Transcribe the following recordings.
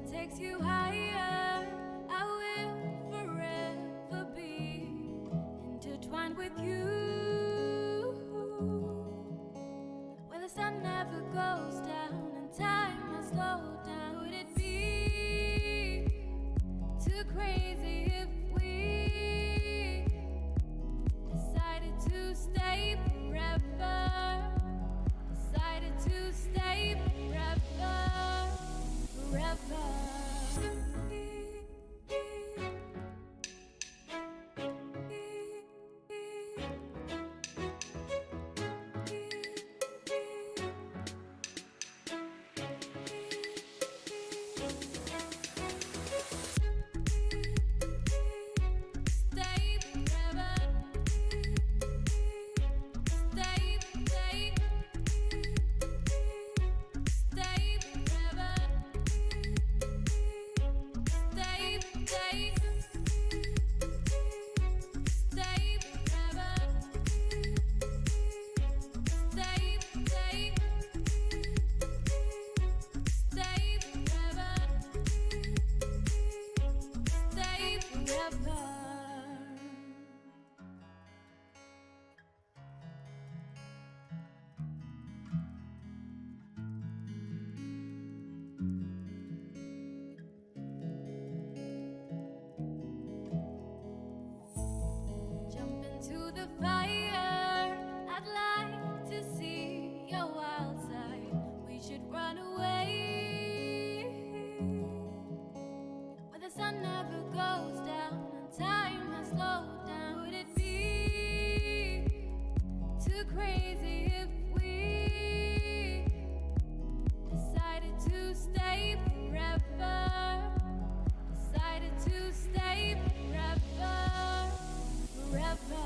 Takes you higher, I will forever be intertwined with you. Where the sun never goes down and time has slowed down. Would it be too crazy if we decided to stay forever? Decided to stay forever. Forever. Sun never goes down and time has slowed down. Would it be too crazy if we decided to stay forever? Decided to stay forever. Forever.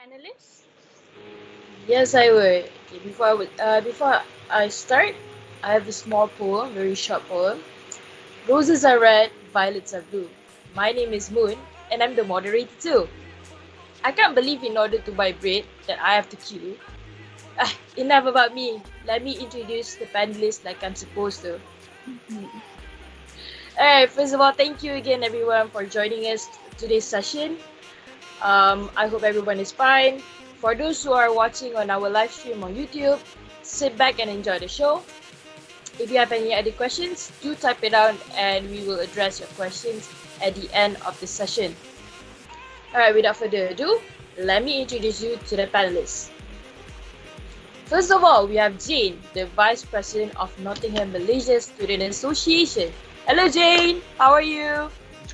Panelist? Yes, I would. Okay, before I start, I have a small poem, very short poem. Roses are red, violets are blue. My name is Moon, and I'm the moderator too. I can't believe in order to buy bread that I have to queue. Enough about me. Let me introduce the panelists like I'm supposed to. Alright, first of all, thank you again everyone for joining us today's session. I hope everyone is fine. For those who are watching on our live stream on YouTube, sit back and enjoy the show. If you have any other questions, do type it down and we will address your questions at the end of the session. Alright, without further ado, let me introduce you to the panelists. First of all, we have Jane, the Vice President of Nottingham Malaysia Student Association. Hello Jane, how are you?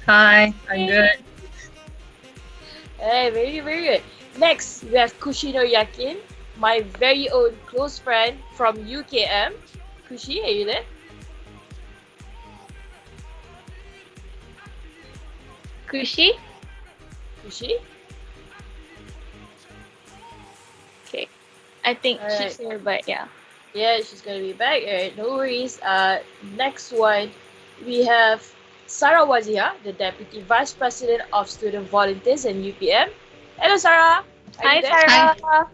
Hi, I'm good. Hey, very good. Next, we have Kushino Yakin, my very own close friend from UKM. Kushi, are you there? Kushi? Kushi? Okay. I think Alright. she's here, but yeah. Yeah, she's gonna be back. Alright, no worries. Next one, we have Sarah Wazia, the Deputy Vice President of Student Volunteers and UPM. Hello, Sarah. Are Hi, you there? Sarah. Hi.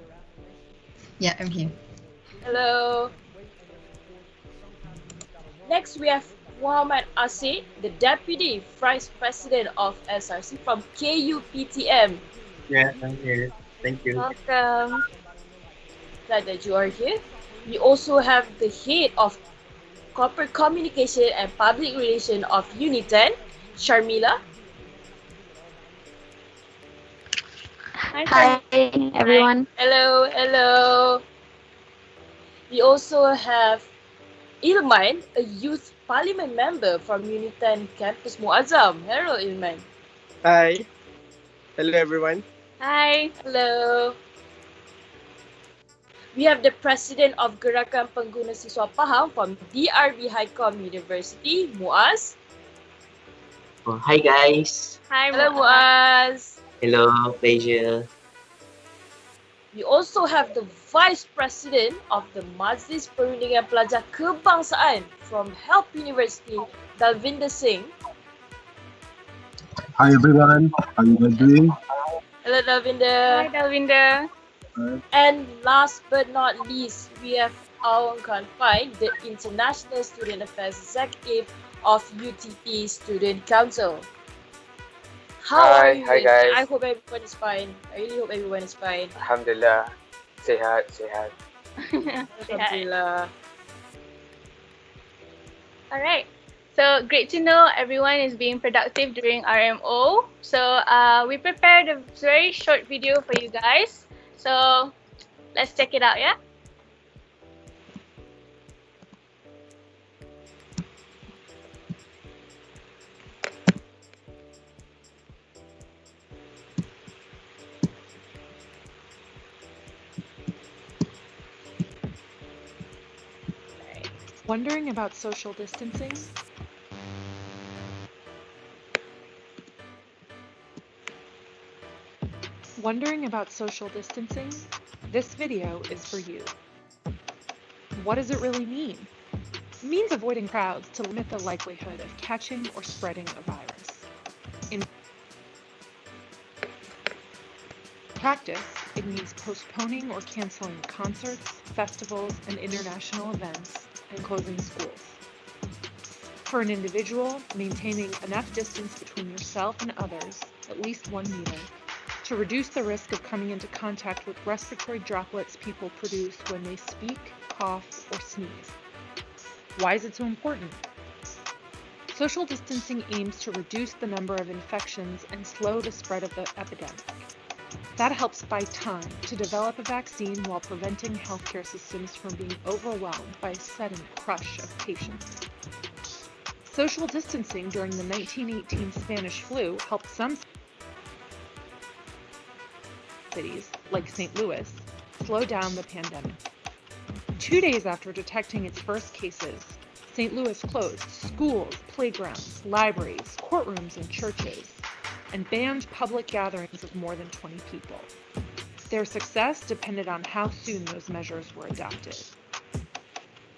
Yeah, I'm here. Hello. Next, we have Muhammad Asid, the Deputy Vice President of SRC from KUPTM. Yeah, I'm here. Thank you. Welcome. Glad that you are here. We also have the Head of Corporate Communication and Public Relations of Unitan, Sharmila. Hi, everyone. Hello. We also have Ilman, a Youth Parliament member from Unitan Campus Muazzam. Hello, Ilman. Hi. Hello, everyone. Hi. Hello. We have the President of Gerakan Pengguna Siswa Pahang from DRB Highcom University, Muaz. Oh, hi guys. Hi, Hello, Muaz. Hello, pleasure. We also have the Vice President of the Majlis Perundingan Pelajar Kebangsaan from Help University, Dalvinder Singh. Hi everyone, how are you guys doing? Hello, Dalvinder. Hi, Dalvinder. And last but not least, we have Aung Khan Pai, the International Student Affairs Executive of UTP Student Council. How are you? Hi guys. I hope everyone is fine. I really hope everyone is fine. Alhamdulillah. Sehat. Alhamdulillah. All right. So great to know everyone is being productive during RMO. So we prepared a very short video for you guys. So let's check it out, yeah? Wondering about social distancing? Wondering about social distancing? This video is for you. What does it really mean? It means avoiding crowds to limit the likelihood of catching or spreading a virus. In practice, it means postponing or canceling concerts, festivals, and international events, and closing schools. For an individual, maintaining enough distance between yourself and others, at least 1 meter, to reduce the risk of coming into contact with respiratory droplets people produce when they speak, cough, or sneeze. Why is it so important? Social distancing aims to reduce the number of infections and slow the spread of the epidemic. That helps buy time to develop a vaccine while preventing healthcare systems from being overwhelmed by a sudden crush of patients. Social distancing during the 1918 Spanish flu helped some cities, like St. Louis, slow down the pandemic. 2 days after detecting its first cases, St. Louis closed schools, playgrounds, libraries, courtrooms, and churches, and banned public gatherings of more than 20 people. Their success depended on how soon those measures were adopted.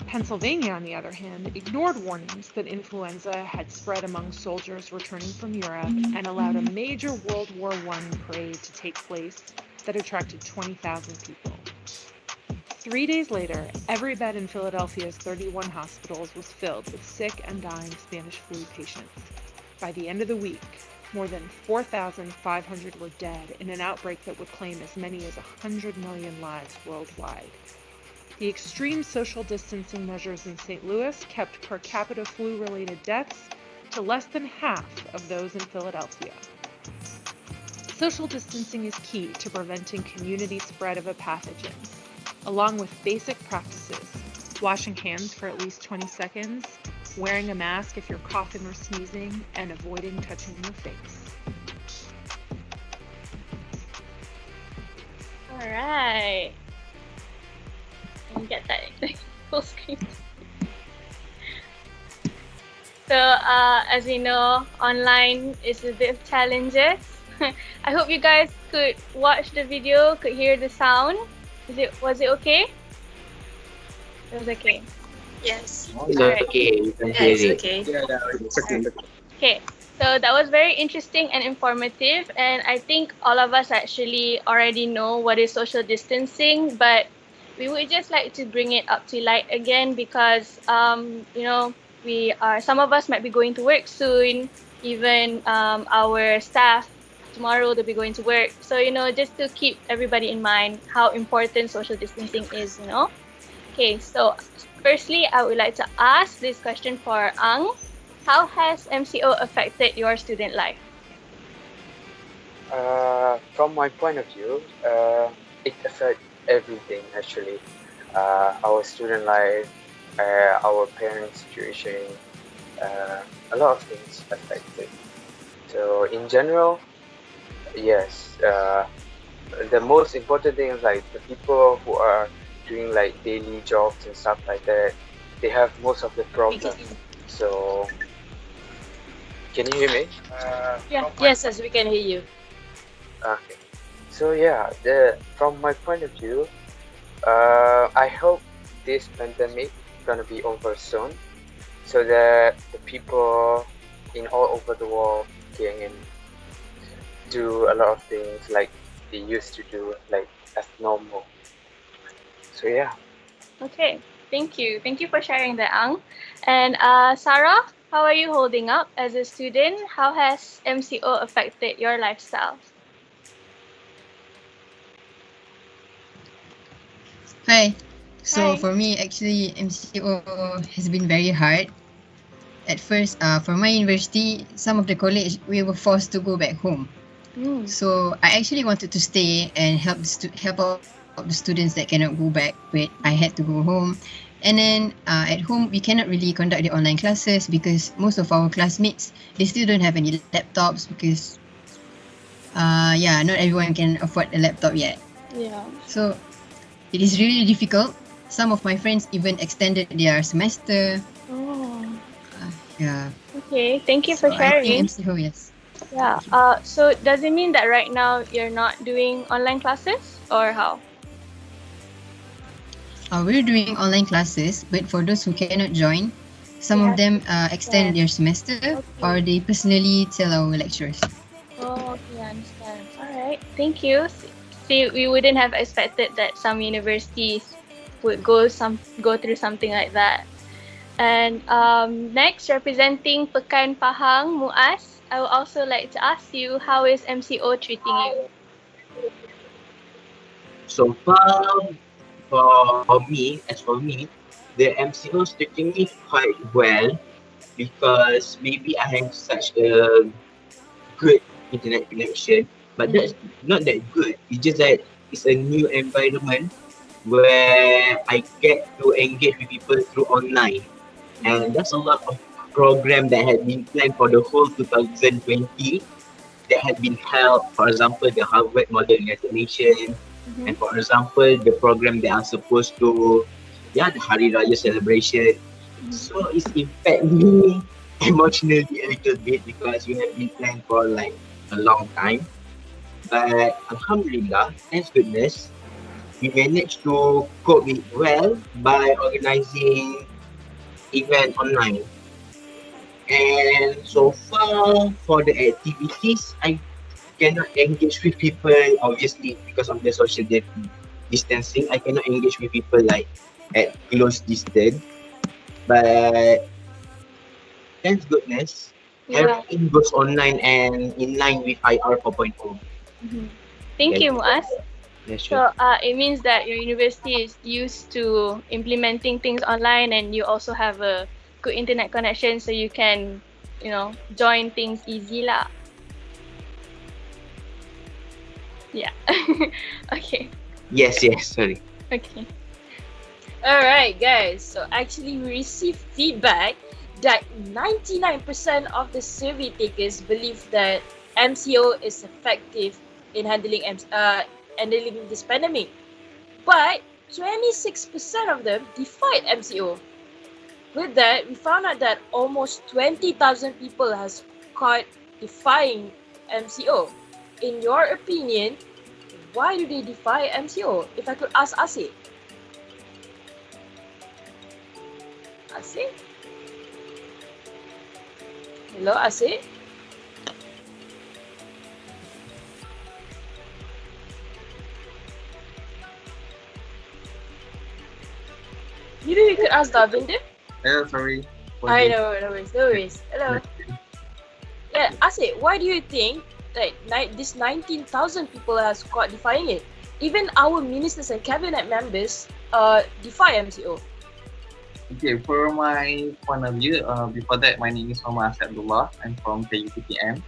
Pennsylvania, on the other hand, ignored warnings that influenza had spread among soldiers returning from Europe and allowed a major World War I parade to take place that attracted 20,000 people. 3 days later, every bed in Philadelphia's 31 hospitals was filled with sick and dying Spanish flu patients. By the end of the week, more than 4,500 were dead in an outbreak that would claim as many as 100 million lives worldwide. The extreme social distancing measures in St. Louis kept per capita flu-related deaths to less than half of those in Philadelphia. Social distancing is key to preventing community spread of a pathogen, along with basic practices: washing hands for at least 20 seconds, wearing a mask if you're coughing or sneezing, and avoiding touching your face. All right. Let me get that full screen. So, as we know, online is a bit of challenges. I hope you guys could watch the video, could hear the sound. Was it okay? It was okay. Yes. It's Alright. okay. You can Yeah, hear it's it. okay. It's okay. Okay, so that was very interesting and informative, and I think all of us actually already know what is social distancing, but we would just like to bring it up to light again because some of us might be going to work soon, even our staff tomorrow they'll be going to work. So just to keep everybody in mind how important social distancing is. Okay, so firstly, I would like to ask this question for Ang. How has MCO affected your student life? From my point of view, it affects everything actually. Our student life, our parents' situation, a lot of things affected. So in general, yes, the most important thing is like the people who are doing like daily jobs and stuff like that, they have most of the problems. So can you hear me? Yeah. Yes, we can hear you. Okay. So yeah, from my point of view, I hope this pandemic gonna be over soon, so that the people in all over the world can do a lot of things like they used to do, like as normal. So yeah. Okay, thank you. Thank you for sharing that, Ang. And Sarah, how are you holding up as a student? How has MCO affected your lifestyle? Hi. So Hi. for me, actually, MCO has been very hard. At first, for my university, some of the college, we were forced to go back home. So I actually wanted to stay and help out the students that cannot go back, but I had to go home. And then at home, we cannot really conduct the online classes because most of our classmates, they still don't have any laptops because, not everyone can afford a laptop yet. Yeah. So it is really difficult. Some of my friends even extended their semester. Oh. Yeah. Okay, thank you for So I sharing. think MCO, yes. Yeah. So does it mean that right now you're not doing online classes, or how? We're doing online classes, but for those who cannot join, some They of them extend their semester or they personally tell our lecturers. Oh, okay, I understand. All right, thank you. See, we wouldn't have expected that some universities would go through something like that. And next, representing Pekan Pahang, Muaz, I would also like to ask you, how is MCO treating you? So far, for me, the MCO is treating me quite well because maybe I have such a good internet connection, but that's not that good. It's just that it's a new environment where I get to engage with people through online, and there's a lot of program that had been planned for the whole 2020 that had been held. For example, the Harvard Model Examination, and for example, the program that are supposed to, the Hari Raya celebration. So it's impact me emotionally a little bit because we have been planned for like a long time. But Alhamdulillah, thanks goodness, we managed to cope it well by organizing event online. And so far for the activities, I cannot engage with people obviously because of the social distancing. I cannot engage with people like at close distance. But thanks goodness, everything goes online and in line with IR 4.0. Thank you, Muaz. Yes, So it means that your university is used to implementing things online, and you also have a good internet connection, so you can, join things easy lah. Yeah. Okay. Yes, sorry. Okay. Alright, guys. So actually, we received feedback that 99% of the survey takers believe that MCO is effective in handling this pandemic. But 26% of them defied MCO. With that, we found out that almost 20,000 people has caught defying MCO. In your opinion, why do they defy MCO? If I could ask Asif. Asif? Hello, Asif? Maybe we could ask Davinder. Sorry. I know, no worries. Hello. Yeah, Asif, why do you think that this 19,000 people has caught defying it? Even our ministers and cabinet members defy MCO. Okay, for my point of view, before that, my name is Muhammad Abdullah. I'm from KUPTM.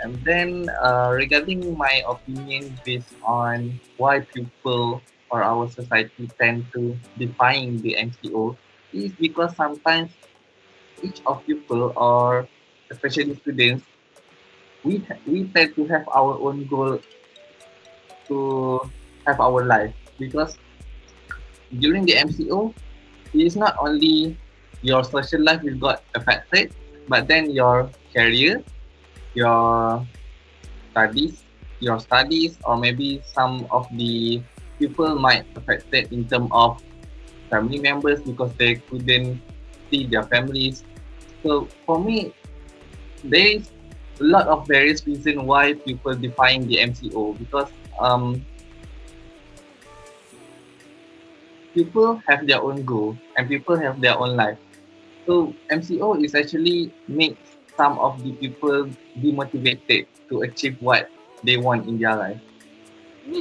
And then regarding my opinion based on why people or our society tend to defying the MCO is because sometimes each of people or especially students, we tend to have our own goal to have our life, because during the MCO, it is not only your social life will got affected, but then your career, your studies, or maybe some of the people might affected in terms of family members because they couldn't see their families. So for me, there is a lot of various reasons why people define the MCO, because people have their own goal and people have their own life. So MCO is actually makes some of the people demotivated to achieve what they want in their life.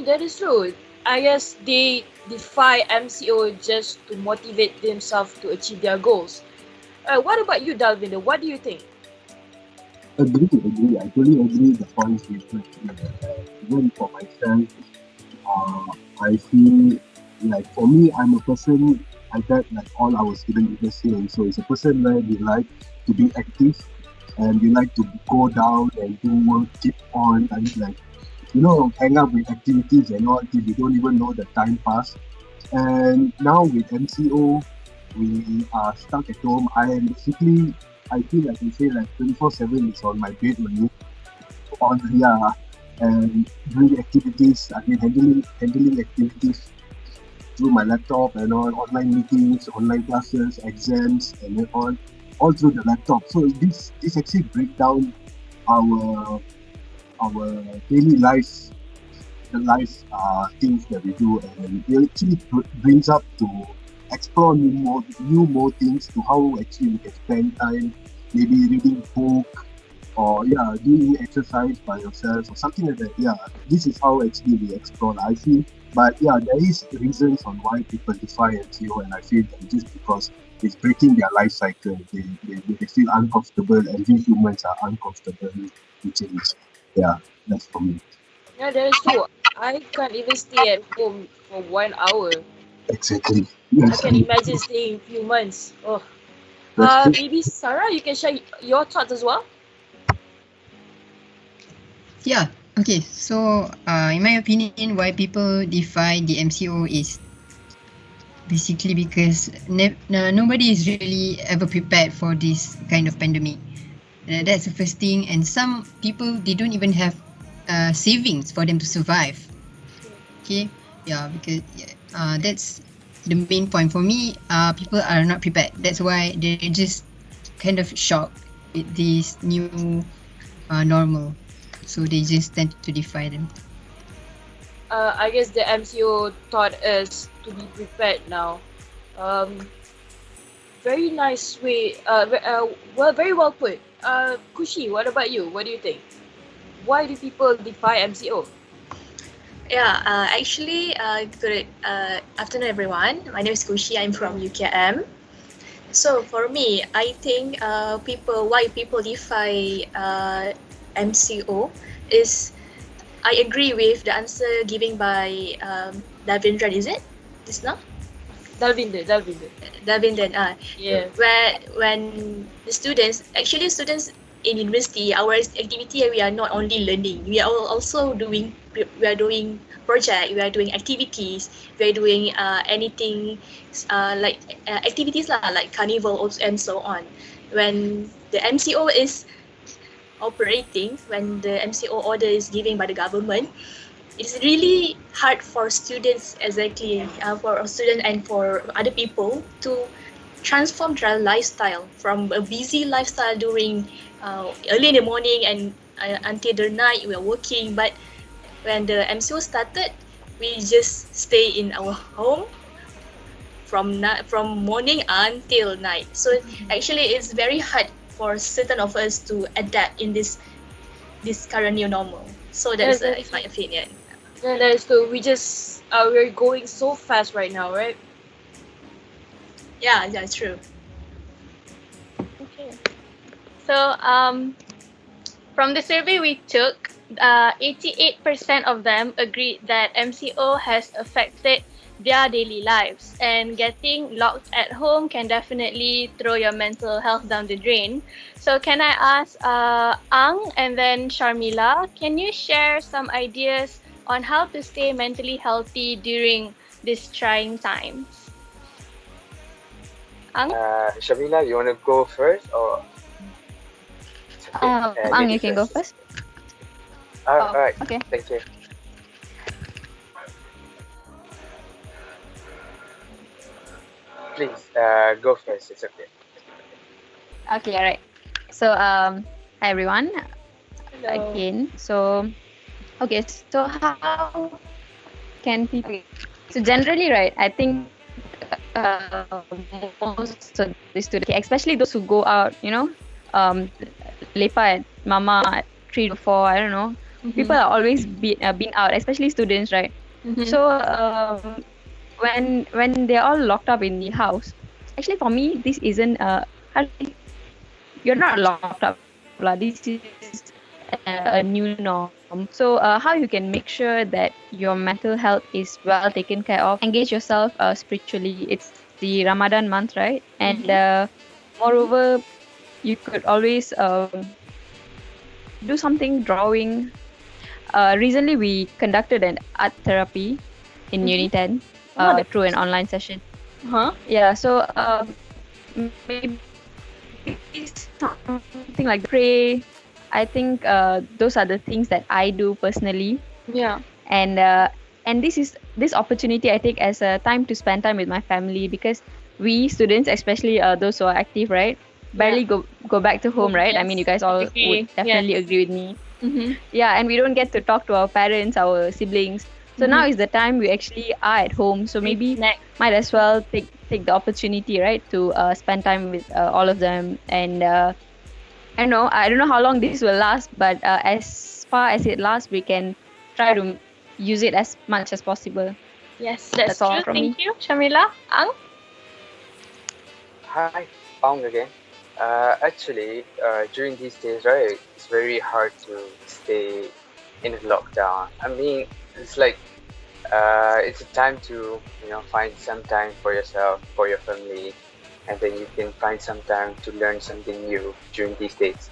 That is true. I guess they defy MCO just to motivate themselves to achieve their goals. What about you, Dalvinder? What do you think? Agree. I totally agree with the points you put. Even for myself, I feel like for me, I'm a person, I bet like all our student leaders here, so it's a person where we like to be active and we like to go down and do work, keep on, and like, hang up with activities and all until we don't even know the time pass. And now with MCO, we are stuck at home. I feel like I say like 24/7 is on my bed only. And doing activities. I mean handling activities through my laptop and online meetings, online classes, exams, and then all through the laptop. So this actually breaks down our daily life, the life things that we do, and it actually brings up to explore new more things to how actually we can spend time, maybe reading book or doing exercise by yourself or something like that. This is how actually we explore, I feel. But there is reasons on why people defy MCO, and I feel that just because it's breaking their life cycle, they feel uncomfortable, and we humans are uncomfortable to change. That's for me. Yeah, that is true. I can't even stay at home for 1 hour. Exactly. I can imagine staying a few months. Oh. Maybe Sarah, you can share your thoughts as well. Yeah. Okay. So, in my opinion, why people defy the MCO is basically because nobody is really ever prepared for this kind of pandemic. That's the first thing. And some people, they don't even have savings for them to survive. Okay, yeah, because that's the main point for me. People are not prepared. That's why they're just kind of shocked with this new normal. So they just tend to defy them. I guess the MCO taught us to be prepared now. Very nice way. Very well put. Kushi, what about you? What do you think? Why do people defy MCO? Yeah, actually, good afternoon, everyone. My name is Kushi. I'm from UKM. So for me, I think why people defy MCO is, I agree with the answer given by Davindran. Is it? This now? Dalvinder. Yeah. When the students in university, our activity, we are not only learning, we are also doing project, we are doing activities, we are doing anything like activities like carnival and so on. When the MCO is operating, when the MCO order is given by the government, it's really hard for students, for a student and for other people to transform their lifestyle from a busy lifestyle during early in the morning and until the night we are working. But when the MCO started, we just stay in our home from morning until night. So actually, it's very hard for certain of us to adapt in this current new normal. So that's my opinion. Yeah, that is true. We're going so fast right now, right? Yeah, that's true. Okay. So from the survey we took, 88% of them agreed that MCO has affected their daily lives, and getting locked at home can definitely throw your mental health down the drain. So can I ask Ang and then Sharmila, can you share some ideas on how to stay mentally healthy during these trying times? Ang? Shamila, you want to go first or? Ang, you can go first. All right. Okay. Thank you. Please go first. It's okay. Okay, alright. So hi everyone. Hello. Again. So okay, so how can people, so generally, right, I think most of the students, especially those who go out, lepak at mama at 3 to 4, I don't know, people are always been out, especially students, right? So when they're all locked up in the house, actually for me this isn't you're not locked up, this is a new norm. So how you can make sure that your mental health is well taken care of, engage yourself spiritually. It's the Ramadan month, right? And moreover, you could always do something, drawing. Recently we conducted an art therapy in Uni 10 through an online session. Yeah, so maybe something like pray. I think those are the things that I do personally. Yeah. And this opportunity I take as a time to spend time with my family, because we students, especially those who are active, right, barely go back to home, right? Yes. I mean, you guys all would definitely agree with me. Yeah, and we don't get to talk to our parents, our siblings. So now is the time we actually are at home. So maybe might as well take the opportunity, right, to spend time with all of them. And I don't know how long this will last, but as far as it lasts, we can try to use it as much as possible. Yes, that's all true. from Thank me. you. Shamila? Ang? Hi, Pong again. Actually, during these days, right, it's very hard to stay in a lockdown. I mean, it's like it's a time to find some time for yourself, for your family, and then you can find some time to learn something new during these days.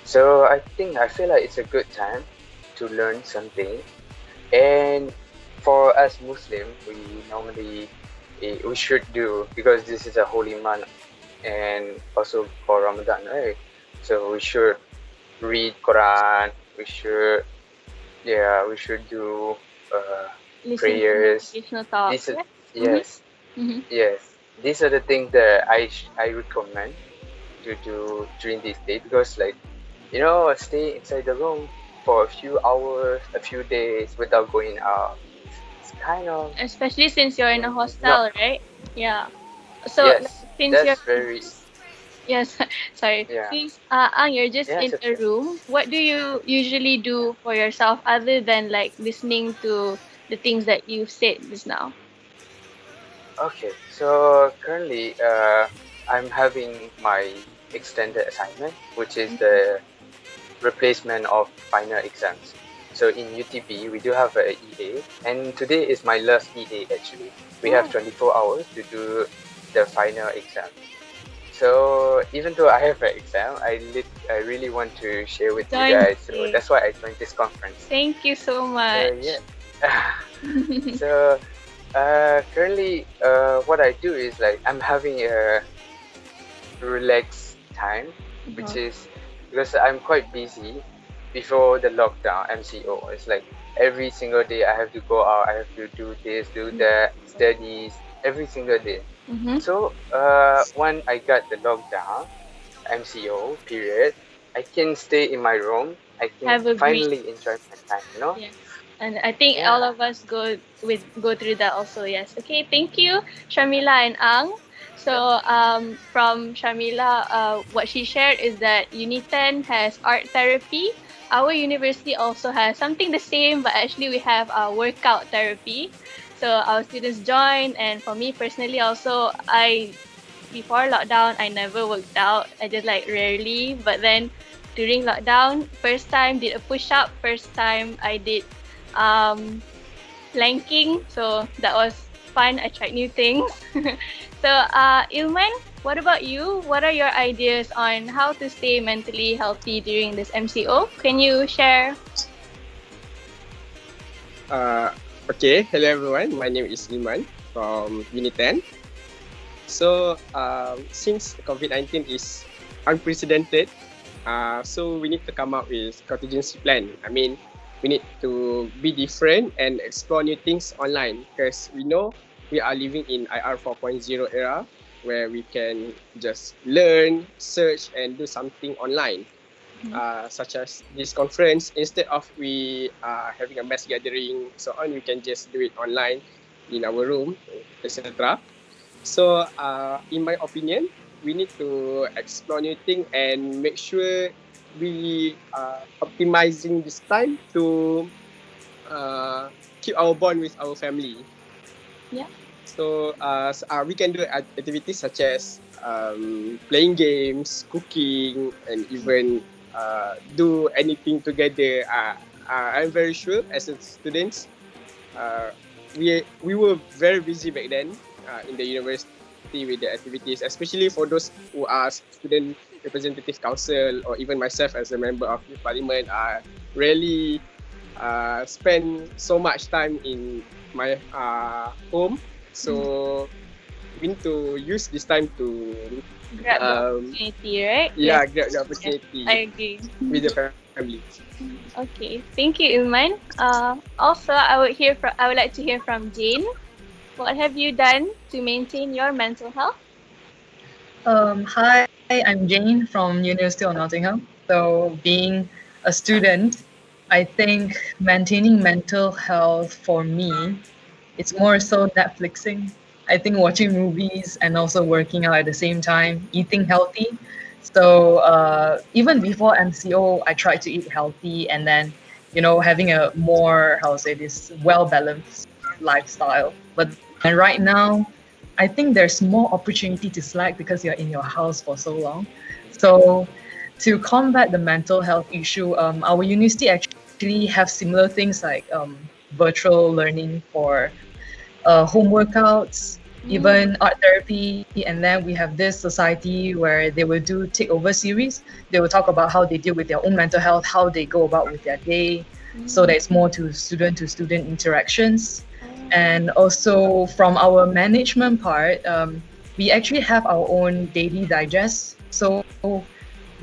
So I feel like it's a good time to learn something. And for us Muslim, we normally we should do, because this is a holy month and also for Ramadan, right? So we should read Quran, we should yeah, we should do Listen prayers. to motivational talks. These are, Yeah? yes, Mm-hmm. yes. These are the things that I recommend to do during this day, because like, stay inside the room for a few hours, a few days without going out. It's kind of Especially since you're in a no. hostel, right? Yeah. So like, Yes, since you're that's very yes, sorry. yeah. Since you're just Yes, in a okay. room, what do you usually do for yourself other than like listening to the things that you've said just now? Okay, so currently, I'm having my extended assignment, which is the replacement of final exams. So in UTB, we do have a EA, and today is my last EA actually. We have 24 hours to do the final exam. So even though I have an exam, I really want to share with you guys. So Okay. that's why I joined this conference. Thank you so much. Yeah. So currently, what I do is like I'm having a relaxed time, which is because I'm quite busy before the lockdown MCO. It's like every single day I have to go out, I have to do this, do that, studies every single day. Mm-hmm. So when I got the lockdown MCO period, I can stay in my room. I Have can a finally enjoy my time. Yes. And I think Yeah. all of us go through that also. Yes. Okay. Thank you, Shamila and Ang. So from Shamila, what she shared is that Uni 10 has art therapy. Our university also has something the same, but actually we have workout therapy. So our students join, and for me personally also, before lockdown I never worked out. I just like rarely, but then during lockdown, first time did a push up, first time I did planking, so that was fun. I tried new things. So Ilman, what about you? What are your ideas on how to stay mentally healthy during this MCO? Can you share? Okay, hello everyone. My name is Iman from Uni 10. So since COVID-19 is unprecedented, so we need to come up with contingency plan. I mean, we need to be different and explore new things online, because we know we are living in IR 4.0 era where we can just learn, search, and do something online. Such as this conference, instead of we having a mass gathering, so on, we can just do it online in our room, etc. So in my opinion, we need to explore new things and make sure we optimizing this time to keep our bond with our family. Yeah. So we can do activities such as playing games, cooking, and even do anything together. I'm very sure as a students, we were very busy back then in the university with the activities, especially for those who are student representative council, or even myself as a member of youth parliament. Really spend so much time in my home. So we need to use this time to Grab the opportunity, right? yeah, Yes. grab the opportunity Yes, I agree. with the family. Okay, thank you, Ilman. Also, I would like to hear from Jane. What have you done to maintain your mental health? Hi, I'm Jane from University of Nottingham. So being a student, I think maintaining mental health for me, it's more so Netflixing. I think watching movies and also working out at the same time, eating healthy. So even before MCO, I tried to eat healthy, and then, having a more, this well-balanced lifestyle. But and right now, I think there's more opportunity to slack because you're in your house for so long. So to combat the mental health issue, our university actually have similar things like virtual learning for home workouts, even art therapy. And then we have this society where they will do takeover series. They will talk about how they deal with their own mental health, how they go about with their day. So there's more to student interactions. And also from our management part, we actually have our own daily digest. So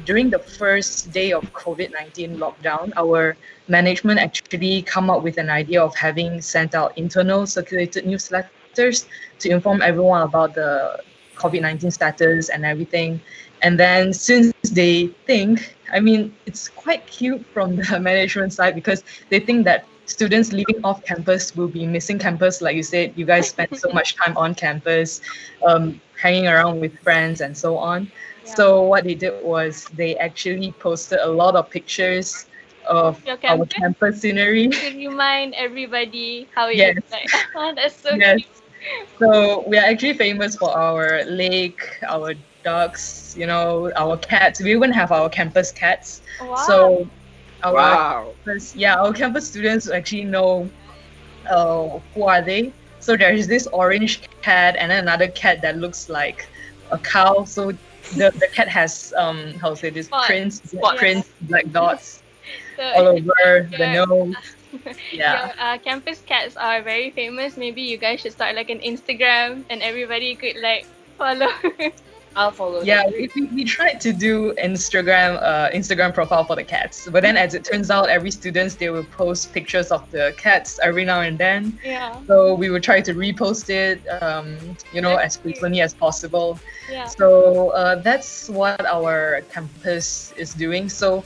during the first day of COVID-19 lockdown, our management actually come up with an idea of having sent out internal circulated newsletters to inform everyone about the COVID-19 status and everything. And then since they think, I mean, it's quite cute from the management side because they think that students leaving off campus will be missing campus. Like you said, you guys spend so much time on campus, hanging around with friends and so on. Yeah. So what they did was they actually posted a lot of pictures of Your our campus? campus scenery. To remind everybody how it Yes. looks like. Oh, that's so Yes. cute. So we are actually famous for our lake, our ducks, you know, our cats. We even have our campus cats. Wow. So our Wow. our campus students actually know who are they. So there's this orange cat and then another cat that looks like a cow. So the cat has how to say this, Spots. prints, Spots. prints, black dots So all over the your- nose. Yeah. Your campus cats are very famous. Maybe you guys should start like an Instagram and everybody could like follow. I'll follow. Yeah, them. we tried to do Instagram profile for the cats, but then as it turns out, every students they will post pictures of the cats every now and then. Yeah. So we will try to repost it, you know, That's as frequently as possible. Yeah. So that's what our campus is doing. So,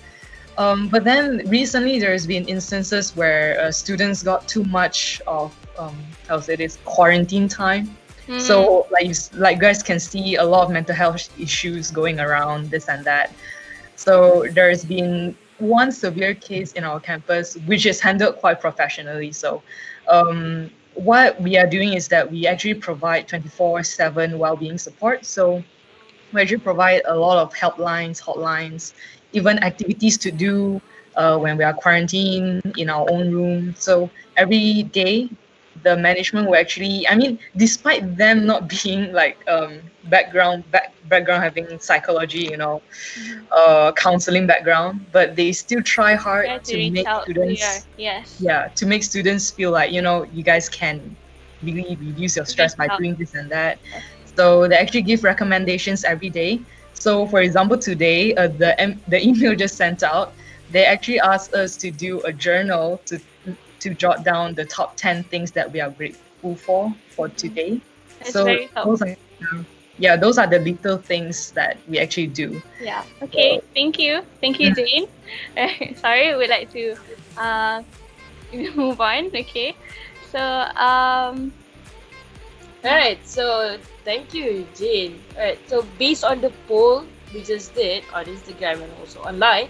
but then recently there's been instances where students got too much of how to say this, quarantine time. So like guys can see a lot of mental health issues going around, this and that. So there's been one severe case in our campus which is handled quite professionally. So what we are doing is that we actually provide 24/7 well-being support. So we actually provide a lot of helplines, hotlines, even activities to do when we are quarantined in our own room. So every day the management will actually, I mean, despite them not being like background having psychology, you know, counseling background, but they still try hard Try to reach make out to students, yes. yeah, to make students feel like, you know, you guys can really reduce your stress by Reach out. doing this and that. So they actually give recommendations every day. So for example, today, the email just sent out, they actually asked us to do a journal to jot down the top 10 things that we are grateful for today. That's So very helpful. those are the little things that we actually do. Yeah. Okay. Thank you. Thank you, Jane. Sorry, we'd like to move on. Okay. So Alright, so thank you, Jane. Alright, so based on the poll we just did on Instagram and also online,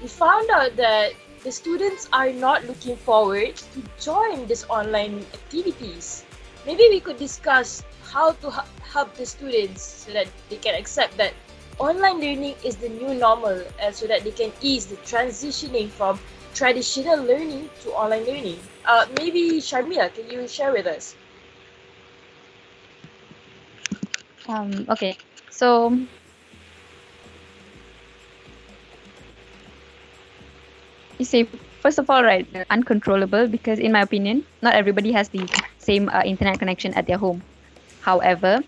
we found out that the students are not looking forward to join these online activities. Maybe we could discuss how to help the students so that they can accept that online learning is the new normal and so that they can ease the transitioning from traditional learning to online learning. Maybe Sharmila, can you share with us? Okay, so you see, first of all, right, uncontrollable because in my opinion, not everybody has the same internet connection at their home. However,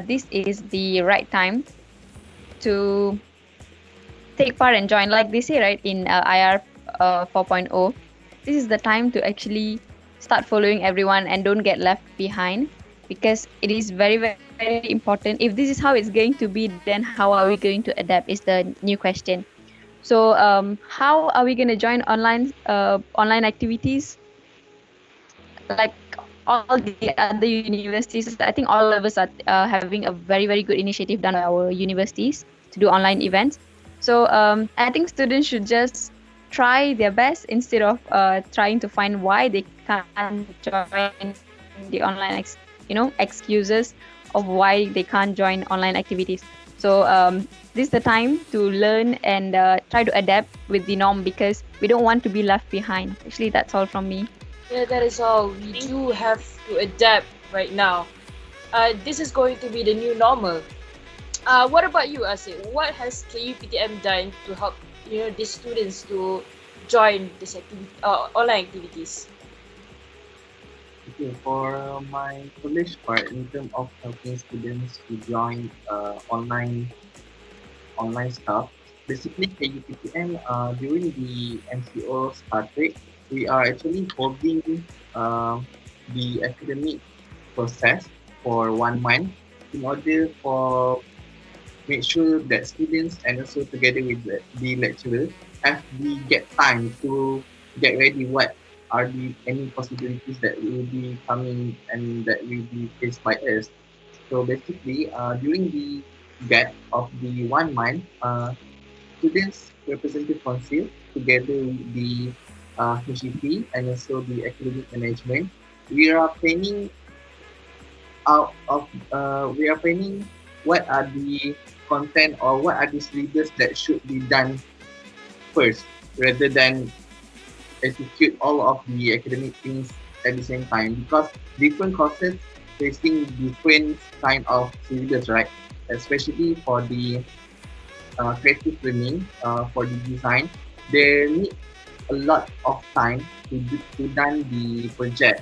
this is the right time to take part and join. Like they say, right, in IR 4.0, this is the time to actually start following everyone and don't get left behind, because it is very, very, very important. If this is how it's going to be, then how are we going to adapt is the new question. So how are we going to join online activities? Like all the other universities, I think all of us are having a very, very good initiative done by our universities to do online events. So I think students should just try their best instead of trying to find why they can't join the online excuses of why they can't join online activities. So this is the time to learn and try to adapt with the norm, because we don't want to be left behind. Actually, that's all from me. Yeah, that is all. We do have to adapt right now. This is going to be the new normal. What about you, Asit? What has KUPTM done to help these students to join this online activities? Okay, for my college part, in terms of helping students to join online stuff, Basically, KUPTM, during the MCO started, we are actually holding the academic process for 1 month in order for make sure that students and also together with the lecturer have the get time to get ready what are the any possibilities that will be coming and that will be faced by us. So basically, during the gap of the 1 month, students representative council together with the HEP and also the academic management, we are planning we are planning what are the content or what are the syllabus that should be done first rather than execute all of the academic things at the same time because different courses facing different kind of syllabus, right? Especially for the creative learning, for the design, they need a lot of time to done the project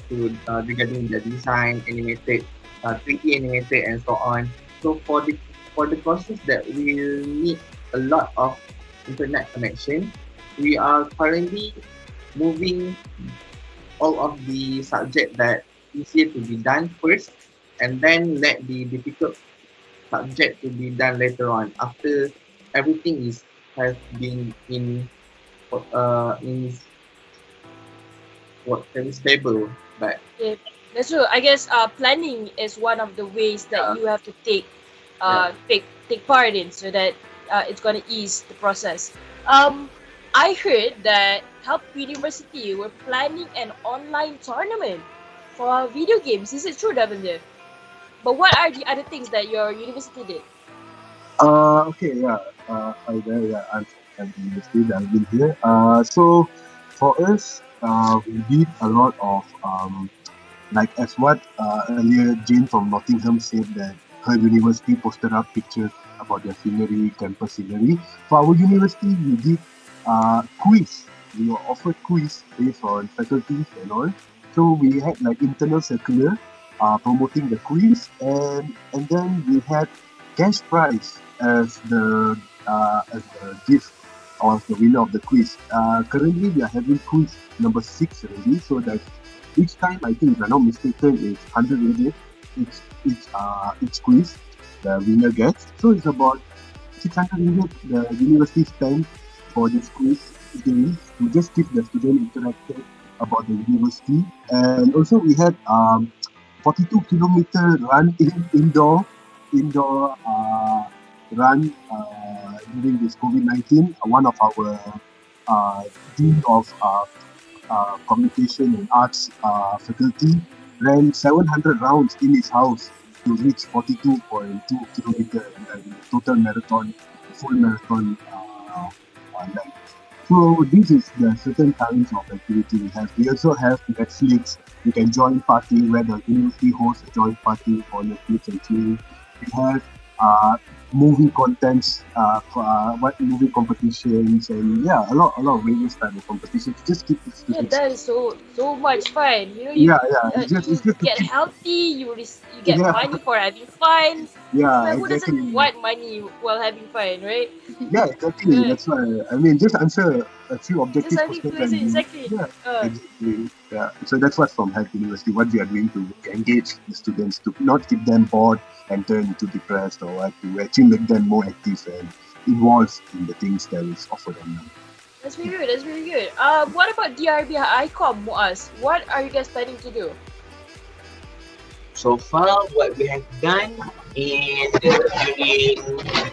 regarding the design, animated, 3D animated, and so on. So for the courses that will need a lot of internet connection, we are currently moving all of the subject that easier to be done first, and then let the difficult subject to be done later on after everything is has been in what very stable. But Yeah, that's true. I guess planning is one of the ways that you have to take part in so that it's gonna ease the process. I heard that Help University were planning an online tournament for video games. Is it true, Davinder? But what are the other things that your university did? Okay, yeah. Hi there, yeah. I'm from the university that I've been here. So for us, we did a lot of like as what earlier Jane from Nottingham said that her university posted up pictures about their scenery, campus scenery. For our university, we did quiz. We were offered quiz based on faculties and all. So we had like internal circular promoting the quiz, and then we had cash prize as the gift or the winner of the quiz. Currently, we are having quiz number 6 already, so that each time I think if I'm not mistaken is 100 ringgit each quiz the winner gets. So it's about 600 ringgit the university spent for this quiz series to just keep the student interacted about the university. And also we had 42-kilometer run indoor run during this COVID-19. One of our dean of communication and arts faculty ran 700 rounds in his house to reach 42.2 kilometer total marathon, full marathon length. So this is the certain kinds of activity we have. We also have Netflix. You can join party where the university hosts a joint party for Netflix and chill. We have movie contents, movie competitions, and yeah, a lot of various type of competitions. Just keep the Yeah, students. that is so much fun. You know, you, It's just you get healthy. You get money for having fun. Yeah, Like, who exactly. doesn't want money while having fun, right? Yeah, exactly. Right. That's why I mean, just answer a few objectives. Just having fun, exactly. Yeah, exactly. Yeah. So that's what from Health University, what we are doing to engage the students, to not keep them bored and turn into depressed, or what, to actually make them more active and involved in the things that is offered online. That's very good. That's very good. What about DRB ICOM, Muaz? What are you guys planning to do? So far, what we have done in during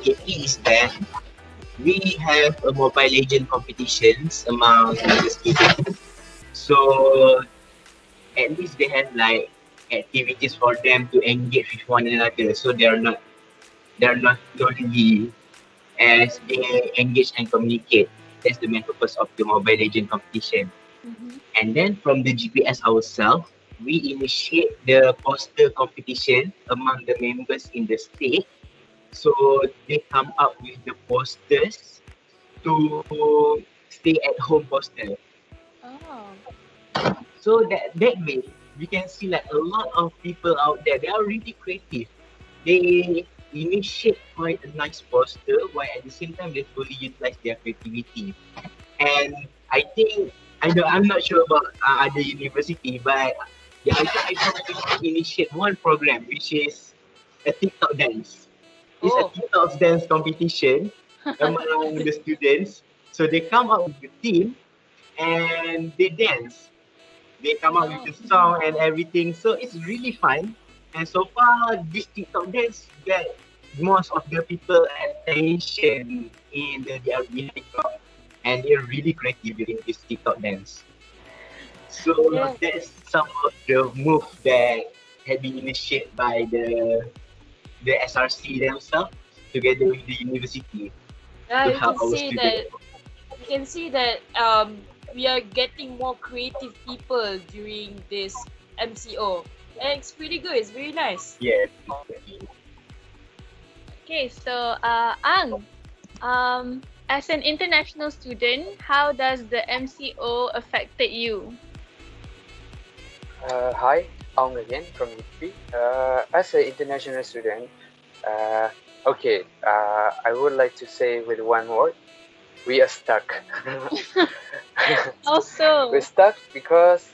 KP is that we have a Mobile Legend competitions among the students. So at least they have like activities for them to engage with one another. So they are not lonely as they engage and communicate. That's the main purpose of the Mobile Legend competition. And then from the GPS ourselves, we initiate the poster competition among the members in the state. So they come up with the posters to stay at home poster. So that way we can see like a lot of people out there, they are really creative. They initiate quite a nice poster while at the same time they fully utilize their creativity. And I think I'm not sure about other university, but the I initiate one program which is a TikTok dance. It's a TikTok dance competition among the students. So they come up with a team and they dance. They come up with the song and everything. So it's really fun. And so far, this TikTok dance get most of the people attention in the TikTok, and they're really creative during this TikTok dance. So that's some of the move that had been initiated by the SRC themselves together with the university to help our students. You can see that we are getting more creative people during this MCO. And it's pretty good. It's very nice. Yeah. Okay, so Ang, as an international student, how does the MCO affected you? Hi, Ang again from UP. As an international student, I would like to say with one word, we are stuck. Also, we're stuck because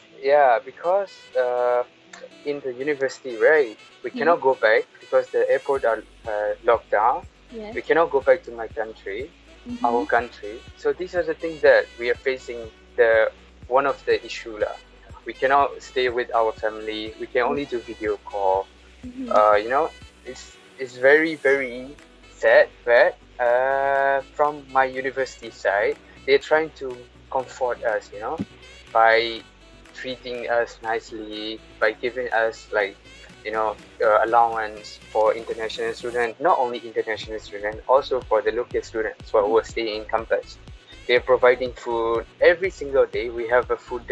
in the university, right, we cannot go back because the airport are locked down. Yes. We cannot go back to my country, our country. So these are the things that we are facing. One of the issue lah. We cannot stay with our family. We can only do video call. It's very, very sad that from my university side, they're trying to comfort us, by treating us nicely, by giving us allowance for international students, not only international students, also for the local students who are staying in campus. They're providing food every single day. We have a food,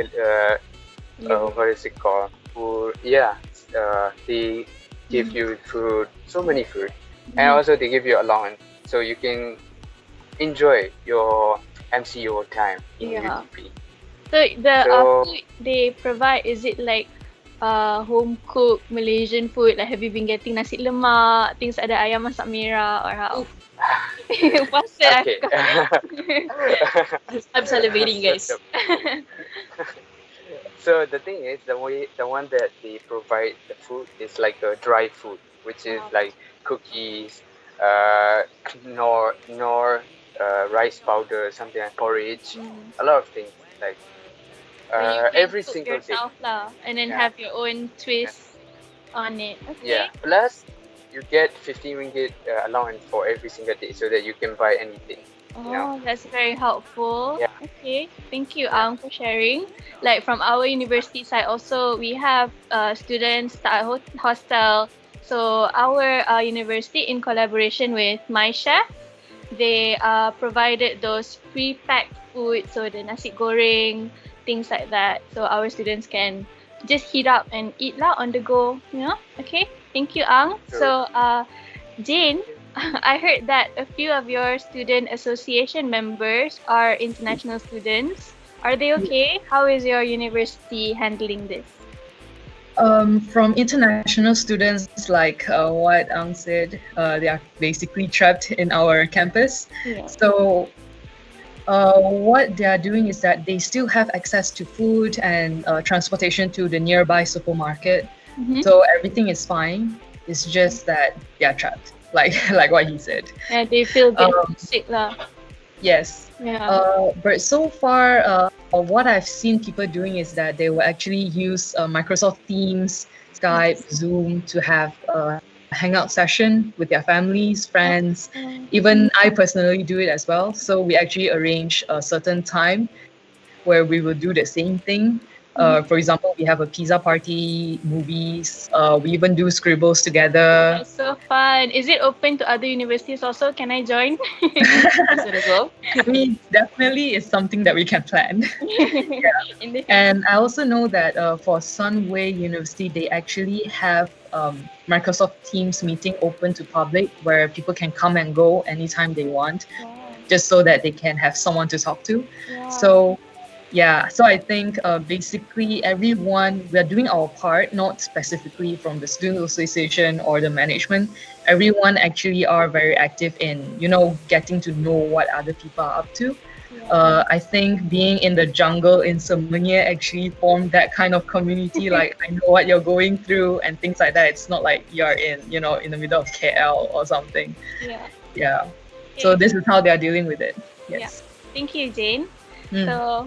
what is it called? Food, they give you food, so many food. And also they give you allowance, so you can enjoy your MCO time in UTP. So the food they provide, is it like home cooked Malaysian food? Like, have you been getting nasi lemak, things like that, ayam masak merah, or how? What's that? Okay. I'm salivating, guys. So the thing is, the one that they provide the food is like a dry food, which is like cookies, nor rice powder, something like porridge, a lot of things like every single day. And then have your own twist on it. Okay. Yeah. Plus, you get 15 ringgit allowance for every single day, so that you can buy anything. Oh, that's very helpful. Yeah. Okay, thank you, Ang, for sharing. Like from our university side, also we have students at hostel. So our university, in collaboration with My Chef, they provided those pre-packed food, so the nasi goreng, things like that. So our students can just heat up and eat lah on the go. Okay. Thank you, Ang. Sure. So, Jane, I heard that a few of your student association members are international students. Are they okay? How is your university handling this? From international students, like what Ang said, they are basically trapped in our campus. Yeah. So what they are doing is that they still have access to food and transportation to the nearby supermarket. So everything is fine. It's just that they are trapped, like what he said. Yeah, they feel a bit sick lah. Yes. Yeah. But so far, what I've seen people doing is that they will actually use Microsoft Teams, Skype, Zoom to have a hangout session with their families, friends. Even I personally do it as well. So we actually arrange a certain time where we will do the same thing. For example, we have a pizza party, movies. We even do scribbles together. That's so fun. Is it open to other universities also? Can I join? I mean, definitely it's something that we can plan. And I also know that for Sunway University, they actually have Microsoft Teams meeting open to public where people can come and go anytime they want, just so that they can have someone to talk to. So Yeah, so I think basically everyone, we are doing our part, not specifically from the student association or the management. Everyone actually are very active in, getting to know what other people are up to. I think being in the jungle in Semenye actually formed that kind of community. Like, I know what you're going through and things like that. It's not like you're in the middle of KL or something. Yeah. Yeah. So this is how they are dealing with it. Yes. Yeah. Thank you, Jane. Mm. So,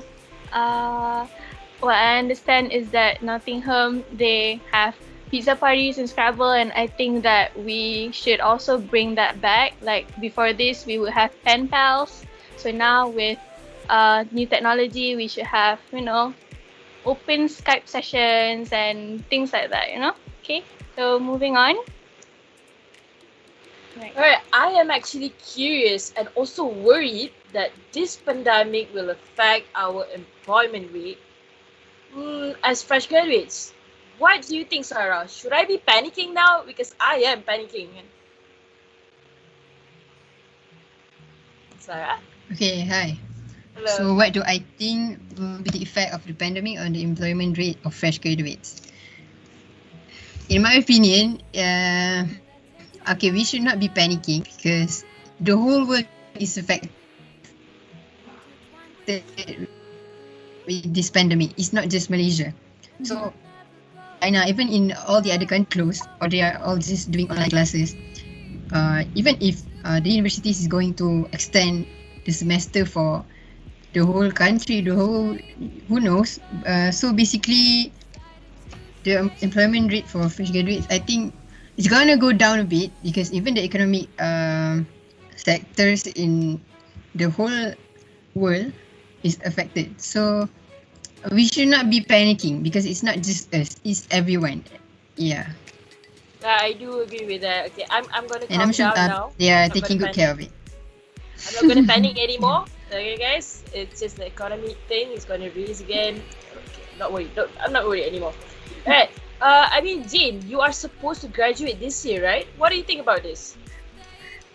what I understand is that Nottingham, they have pizza parties and Scrabble, and I think that we should also bring that back. Like before this, we would have pen pals. So now with new technology, we should have, open Skype sessions and things like that, Okay, so moving on. Alright, I am actually curious and also worried that this pandemic will affect our employment rate as fresh graduates. What do you think, Sarah? Should I be panicking now? Because I am panicking. Sarah? Okay, hi. Hello. So what do I think will be the effect of the pandemic on the employment rate of fresh graduates? In my opinion, okay, we should not be panicking because the whole world is affected with this pandemic. It's not just Malaysia. So, China, even in all the other countries closed, or they are all just doing online classes, even if the universities is going to extend the semester for the whole country, who knows? So basically, the employment rate for fresh graduates, I think it's gonna go down a bit because even the economic sectors in the whole world is affected. So we should not be panicking because it's not just us, it's everyone. Yeah. I do agree with that. Okay, I'm gonna And calm I'm sure down now. they are Not taking gonna good care of it. I'm not gonna panic anymore. Okay, guys, it's just the economy thing. It's gonna raise again. Okay, not worried. I'm not worried anymore. Alright. Jane, you are supposed to graduate this year, right? What do you think about this?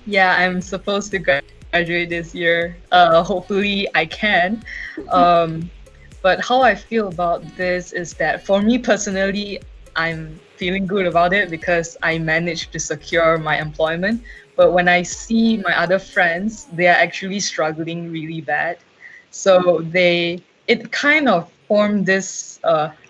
Yeah, I'm supposed to graduate this year. Hopefully I can. But how I feel about this is that for me personally, I'm feeling good about it because I managed to secure my employment. But when I see my other friends, they are actually struggling really bad. So it kind of formed this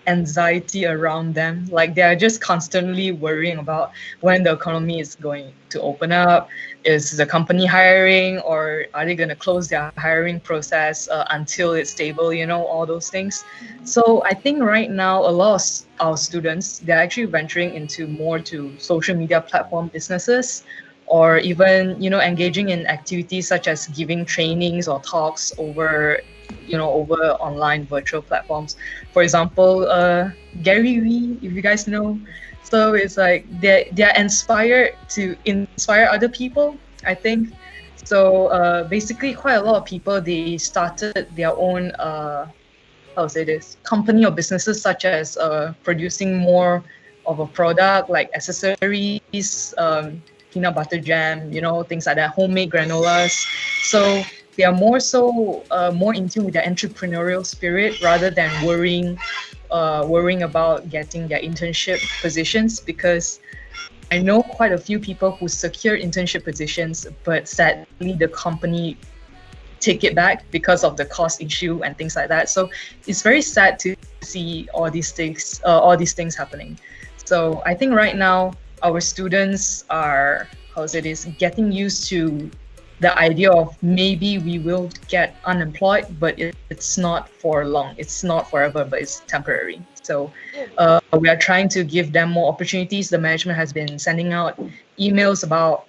anxiety around them. Like they are just constantly worrying about when the economy is going to open up. Is the company hiring, or are they going to close their hiring process until it's stable? All those things. So I think right now a lot of our students, they're actually venturing into more to social media platform businesses, or even engaging in activities such as giving trainings or talks over online virtual platforms. For example, Gary Vee, if you guys know. So it's like they're inspired to inspire other people, I think. So basically quite a lot of people, they started their own company or businesses, such as producing more of a product like accessories, peanut butter jam, things like that, homemade granolas. So they are more in tune with their entrepreneurial spirit rather than worrying about getting their internship positions, because I know quite a few people who secured internship positions, but sadly the company take it back because of the cost issue and things like that. So it's very sad to see all these things happening. So I think right now our students are getting used to the idea of maybe we will get unemployed, but it's not for long. It's not forever, but it's temporary. So we are trying to give them more opportunities. The management has been sending out emails about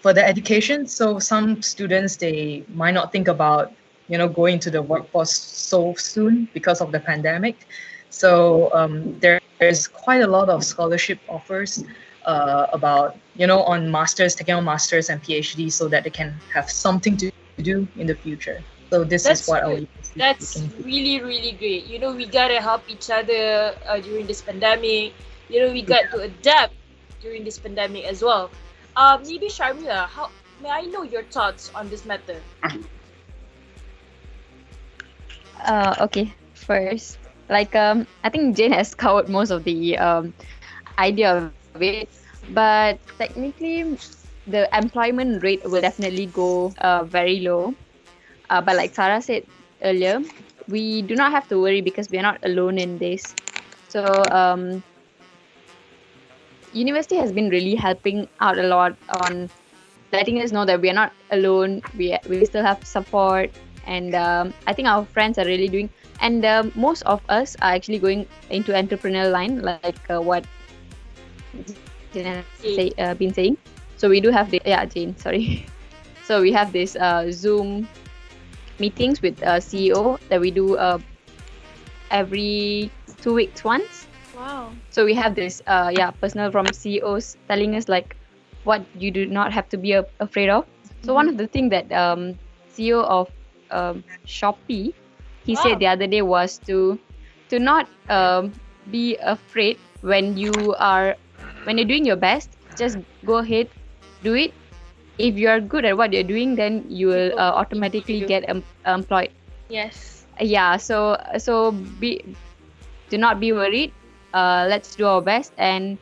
further education. So some students, they might not think about, going to the workforce so soon because of the pandemic. So there's quite a lot of scholarship offers about, on taking on masters and PhD, so that they can have something to do in the future. So that's what good. That's really, really great. We gotta help each other during this pandemic. We got to adapt during this pandemic as well. Maybe Sharmila, may I know your thoughts on this matter? Okay, first, I think Jane has covered most of the idea of it, but technically, the employment rate will definitely go very low. But like Sarah said earlier, we do not have to worry because we are not alone in this. So university has been really helping out a lot on letting us know that we are not alone. We still have support, and I think our friends are really doing. And most of us are actually going into entrepreneurial line, like what Jane has been saying. So we do have the Jane, sorry. So we have this Zoom meetings with CEO that we do every 2 weeks once. Wow. So we have this personal from CEOs telling us like what you do not have to be afraid of. So one of the things that CEO of Shopee, he said the other day was to not be afraid when you're doing your best. Just go ahead, do it. If you're good at what you're doing, then you will automatically get employed. Yes. Yeah. So do not be worried. Let's do our best, and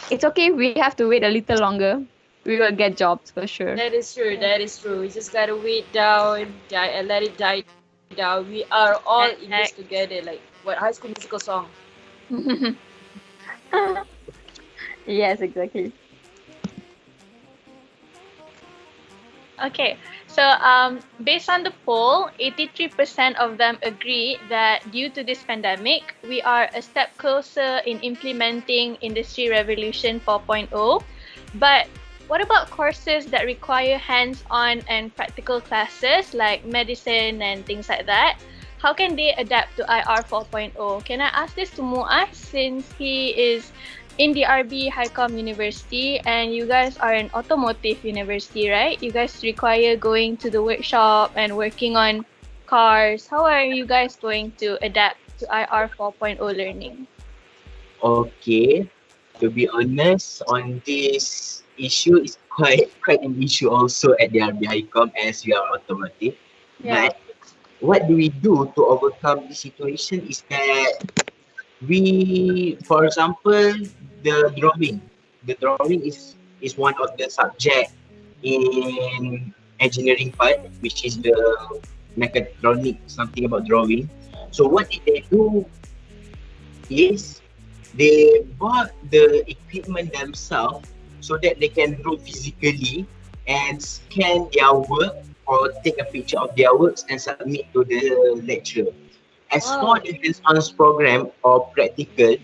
it's okay. We have to wait a little longer. We will get jobs for sure. That is true. That is true. We just gotta wait down, and let it die down. We are all in this together. Like what High School Musical song. Yes, exactly. Okay, so based on the poll, 83% of them agree that due to this pandemic, we are a step closer in implementing Industry Revolution 4.0. But what about courses that require hands-on and practical classes like medicine and things like that? How can they adapt to IR 4.0? Can I ask this to Muaz since he is in the RB Highcom University and you guys are an automotive university, right? You guys require going to the workshop and working on cars. How are you guys going to adapt to IR 4.0 learning? Okay, to be honest, on this issue is quite an issue also at the RB Highcom as we are automotive. Yeah. But what do we do to overcome the situation is that we, for example, the drawing is one of the subject in engineering part, which is the mechatronic, something about drawing. So what did they do is they bought the equipment themselves so that they can draw physically and scan their work or take a picture of their works and submit to the lecturer. As for the hands-on program or practical,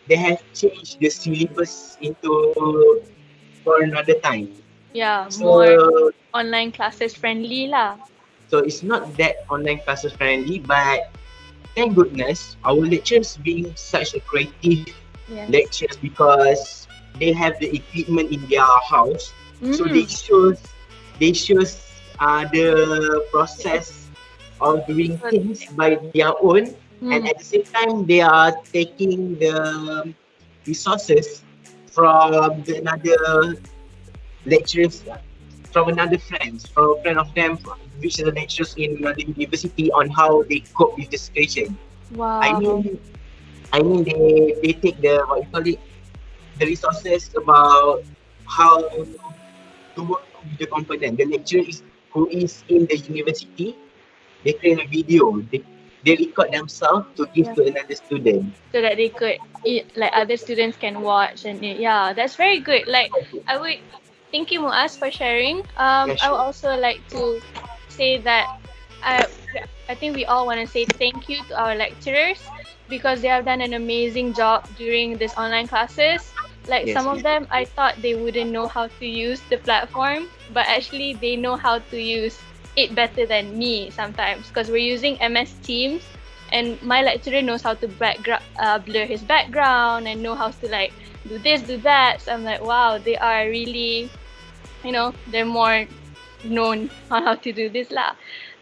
they have changed the syllabus into for another time. Yeah, So, more online classes friendly lah. So it's not that online classes friendly, but thank goodness our lecturers being such a creative lecturers because they have the equipment in their house. So they shows the process of doing things by their own, and at the same time they are taking the resources from another lecturers, from another friend of them, which is the lecturers in another university on how they cope with the situation. Wow. I mean they take the what you call it, the resources about how to work with the component. The lecturer who is in the university, they create a video. They record themselves to give to another student. So that they could, like other students can watch and that's very good. Like thank you Muaz for sharing. I would also like to say that I think we all want to say thank you to our lecturers because they have done an amazing job during this online classes. Like some of them, I thought they wouldn't know how to use the platform, but actually they know how to use it better than me sometimes because we're using MS Teams and my lecturer knows how to blur his background and know how to like do this, do that. So I'm like, wow, they are really, they're more known on how to do this lah.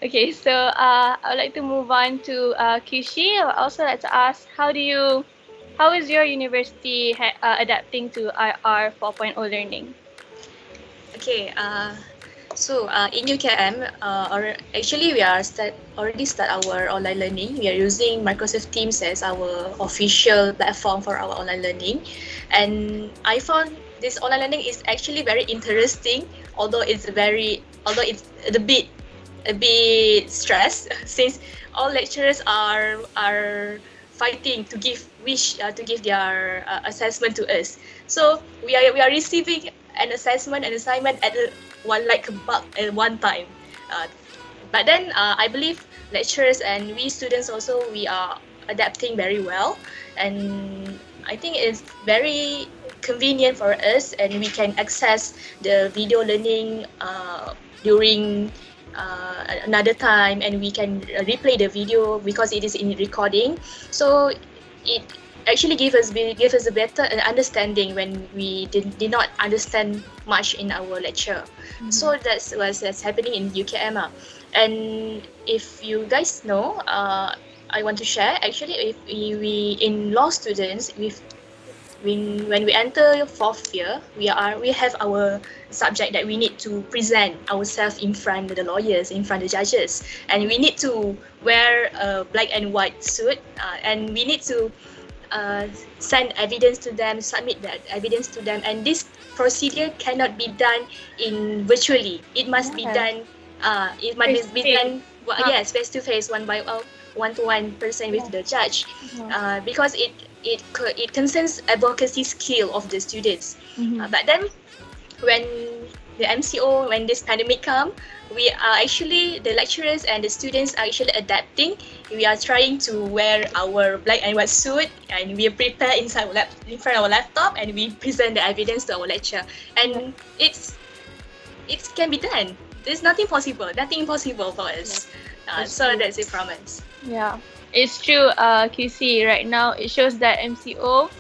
Okay, so I would like to move on to Kishi. I would also like to ask, how is your university adapting to IR 4.0 learning? Okay, So in UKM, actually we are already start our online learning. We are using Microsoft Teams as our official platform for our online learning, and I found this online learning is actually very interesting. Although it's a bit stressed since all lecturers are fighting to give their assessment to us. So we are receiving an assignment at like a bulk at one time. Uh, but then I believe lecturers and we students also we are adapting very well, and I think it's very convenient for us, and we can access the video learning during another time, and we can replay the video because it is in recording. So it actually give us a better understanding when we did not understand much in our lecture. So that's happening in UKM. And if you guys know, I want to share actually if we in law students when we enter fourth year, we have our subject that we need to present ourselves in front of the lawyers, in front of the judges, and we need to wear a black and white suit, and we need to send evidence to them, submit that evidence to them, and this procedure cannot be done in virtually. It must be done. It must be done. Yes, face to face, one-to-one person with the judge, because it concerns advocacy skill of the students. But then when the MCO, when this pandemic come, we are actually, the lecturers and the students are actually adapting. We are trying to wear our black and white suit, and we prepare in front of our laptop, and we present the evidence to our lecturer. And it can be done. There's nothing impossible for us. So that's it from us. Yeah, it's true, QC. Right now, it shows that MCO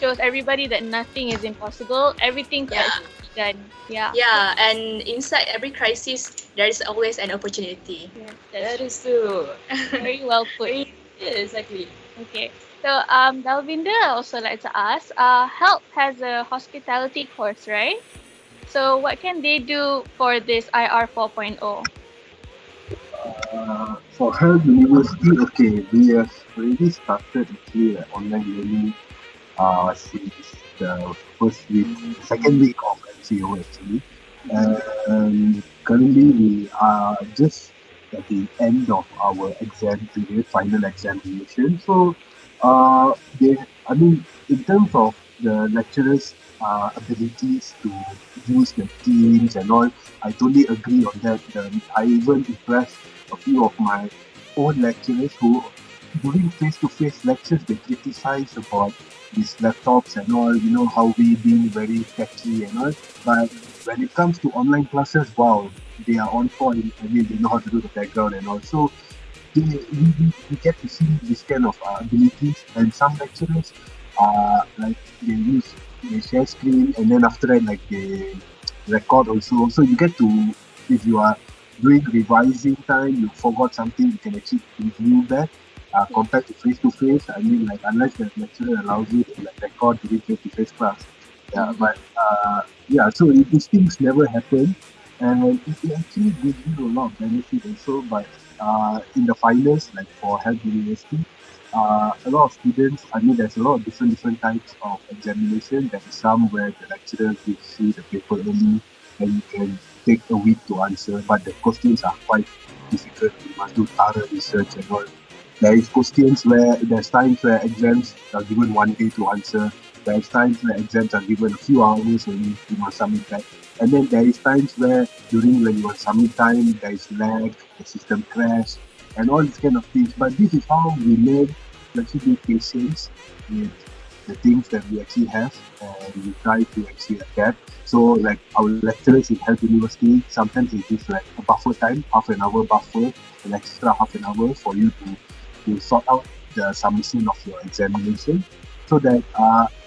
shows everybody that nothing is impossible. Everything can actually be done. Yeah, and inside every crisis, there is always an opportunity. That is true. Very well put. Yeah, exactly. Okay. So, Dalvinda also like to ask, HELP has a hospitality course, right? So, what can they do for this IR 4.0? For her university, okay, we have already started actually online learning since the second week of MCO actually. And currently we are just at the end of our exam period, final examination. So in terms of the lecturers' abilities to use the teams and all, I totally agree on that. I even impressed a few of my own lecturers who, during face-to-face lectures, they criticize about these laptops and all, how we being very techy and all. But when it comes to online classes, wow, they are on point. They know how to do the background and all. So we get to see this kind of abilities, and some lecturers like they share screen, and then after that they record also. So you get to, if you are doing revising time, you forgot something, you can actually review that. Compared to face-to-face, unless the lecturer allows you to record during face-to-face class. So these things never happen, and it actually gives you a lot of benefit also. But in the finals, like for health university, a lot of students, there's a lot of different types of examination. There's some where the lecturer gives you the paper early and you can take a week to answer, but the questions are quite difficult. You must do thorough research and all. There's times where exams are given 1 day to answer. There's times where exams are given a few hours and you must submit that. And then there is times where when you submit time, there is lag, the system crash, and all these kind of things. But this is how we learn to actually be patient with the things that we actually have, and we try to actually adapt. So our lecturers in health university, sometimes they give a buffer time, half an hour buffer, an extra half an hour for you to sort out the submission of your examination, so that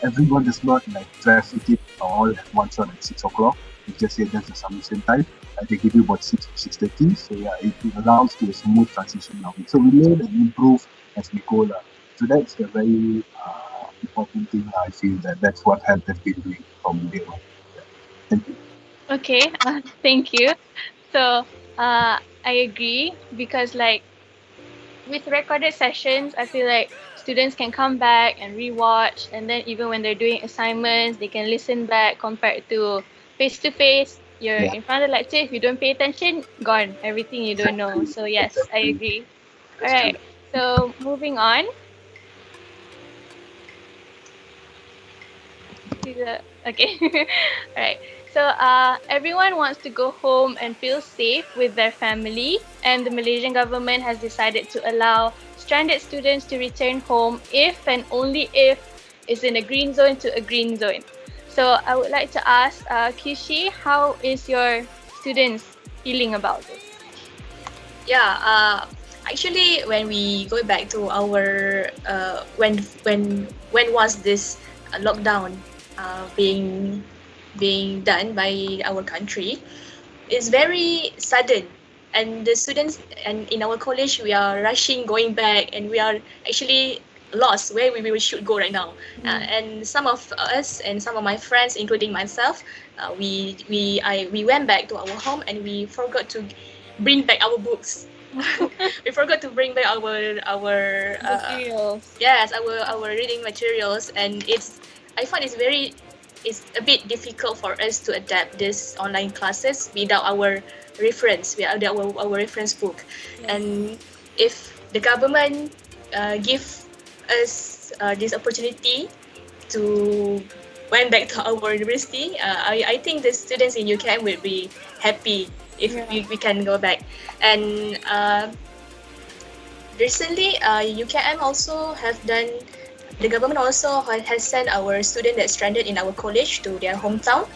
everyone does not traffic it all at one shot at 6 o'clock. You just say that's the submission time. They give you about 6:30. So it allows to a smooth transition now. So we learn and improve as we go. So that's the very important thing. I feel that's what HELP has been doing from day one. Thank you. Okay, thank you. So, I agree because like with recorded sessions, I feel like students can come back and rewatch, and then even when they're doing assignments, they can listen back compared to face to face. You're Yeah, in front of the lecture. If you don't pay attention, gone. Everything you don't know. So yes, I exactly. agree. All That's true. right. So moving on to the okay. All right. So everyone wants to go home and feel safe with their family, and the Malaysian government has decided to allow stranded students to return home if and only if it's in a green zone to a green zone. So I would like to ask Kishi, how is your students feeling about this? Yeah, actually, when we go back to our when was this lockdown being done by our country, it's very sudden, and the students and in our college we are rushing going back, and we are actually lost where we should go right now. And some of us and some of my friends, including myself, we went back to our home, and we forgot to bring back our books. We forgot to bring back our Materials. yes, our reading materials, and I find it's a bit difficult for us to adapt this online classes without our reference, without our reference book. And if the government give us this opportunity to went back to our university, I think the students in UKM will be happy if we can go back. And recently, UKM also have done. The government also has sent our student that's stranded in our college to their hometown,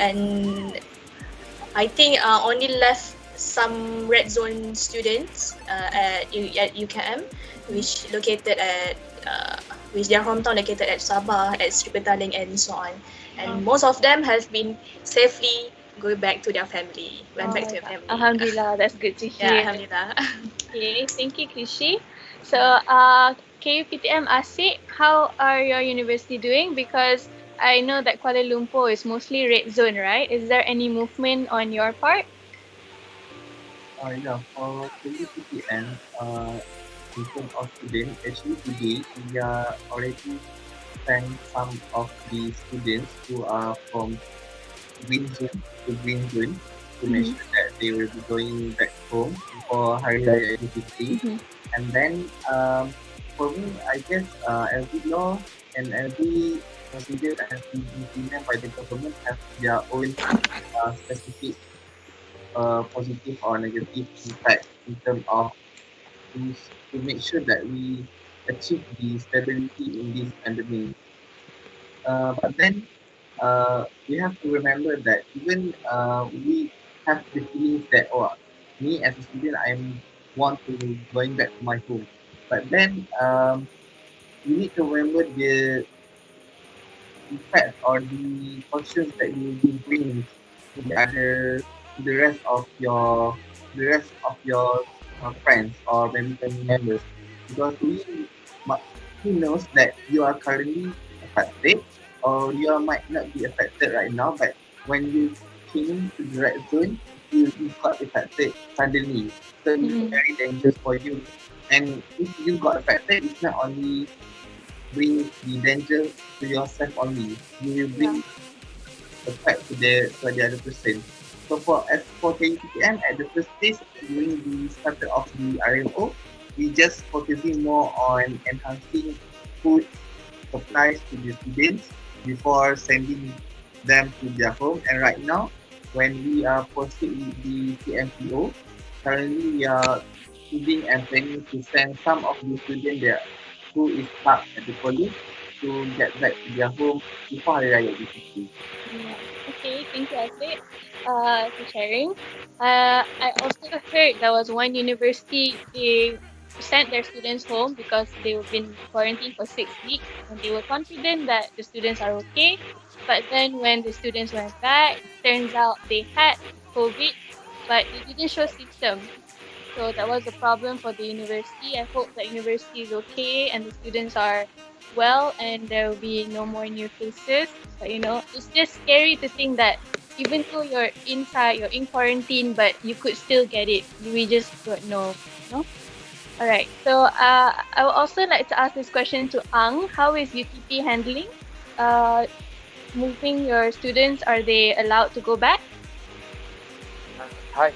and I think only left some red zone students at UKM, which located at which their hometown located at Sabah, at Sri Petaling, and so on. And most of them have been safely going back to their family, went back to their family. Alhamdulillah, that's good to hear. Yeah, Alhamdulillah. Okay, thank you, Kishi. So, KUPTM Asik, how are your university doing? Because I know that Kuala Lumpur is mostly red zone, right? Is there any movement on your part? Yeah, for KUPTN, in terms of students, actually today we are already sent some of the students who are from green zone to green zone to make sure that they will be going back home for Hari Raya Idul Fitri. And then for me, I guess every law and every procedure that has been implemented by the government have their own specific positive or negative impact in terms of to make sure that we achieve the stability in this pandemic. But then we have to remember that even we have the feelings that me as a student I want to going back to my home. But then you need to remember the effect or the conscience that you will be bringing to the rest of your friends or maybe family members, because he knows that you are currently affected or you might not be affected right now, but when you came to the red zone, you got affected suddenly. So it's very dangerous for you. And if you got affected, it's not only bring the danger to yourself only, you will bring effect to the other person. So as for KUPTM, at the first stage during the start of the RMO, we just focusing more on enhancing food supplies to the students before sending them to their home. And right now, when we are proceed with the PMPO, currently we are choosing and planning to send some of the students there who is stuck at the college to get back to their home before Hari Raya Idul Fitri. Okay, thank you, Asik, for sharing. I also heard there was one university, they sent their students home because they were been quarantined for 6 weeks, and they were confident that the students are okay. But then when the students went back, turns out they had COVID, but they didn't show symptoms. So that was a problem for the university. I hope the university is okay and the students are well and there will be no more new cases. But it's just scary to think that even though you're inside, you're in quarantine, but you could still get it. We just don't know. No? Alright. So I would also like to ask this question to Ang. How is UTP handling? Moving your students, are they allowed to go back? Hi.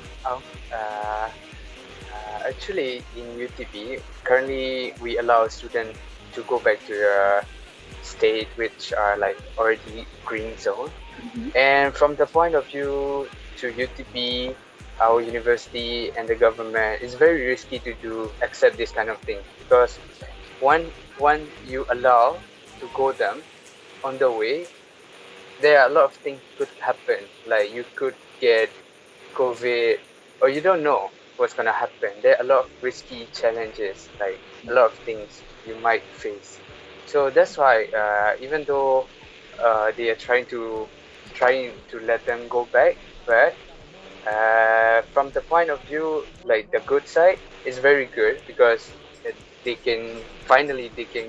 Actually, in UTP, currently we allow students to go back to the state which are like already green zone. And from the point of view to UTP, our university and the government, it's very risky to accept this kind of thing, because when you allow to go them on the way, there are a lot of things could happen. Like you could get COVID, or you don't know what's gonna happen. There are a lot of risky challenges, like a lot of things you might face. So that's why even though they are trying to let them go back, but from the point of view, like the good side is very good, because they can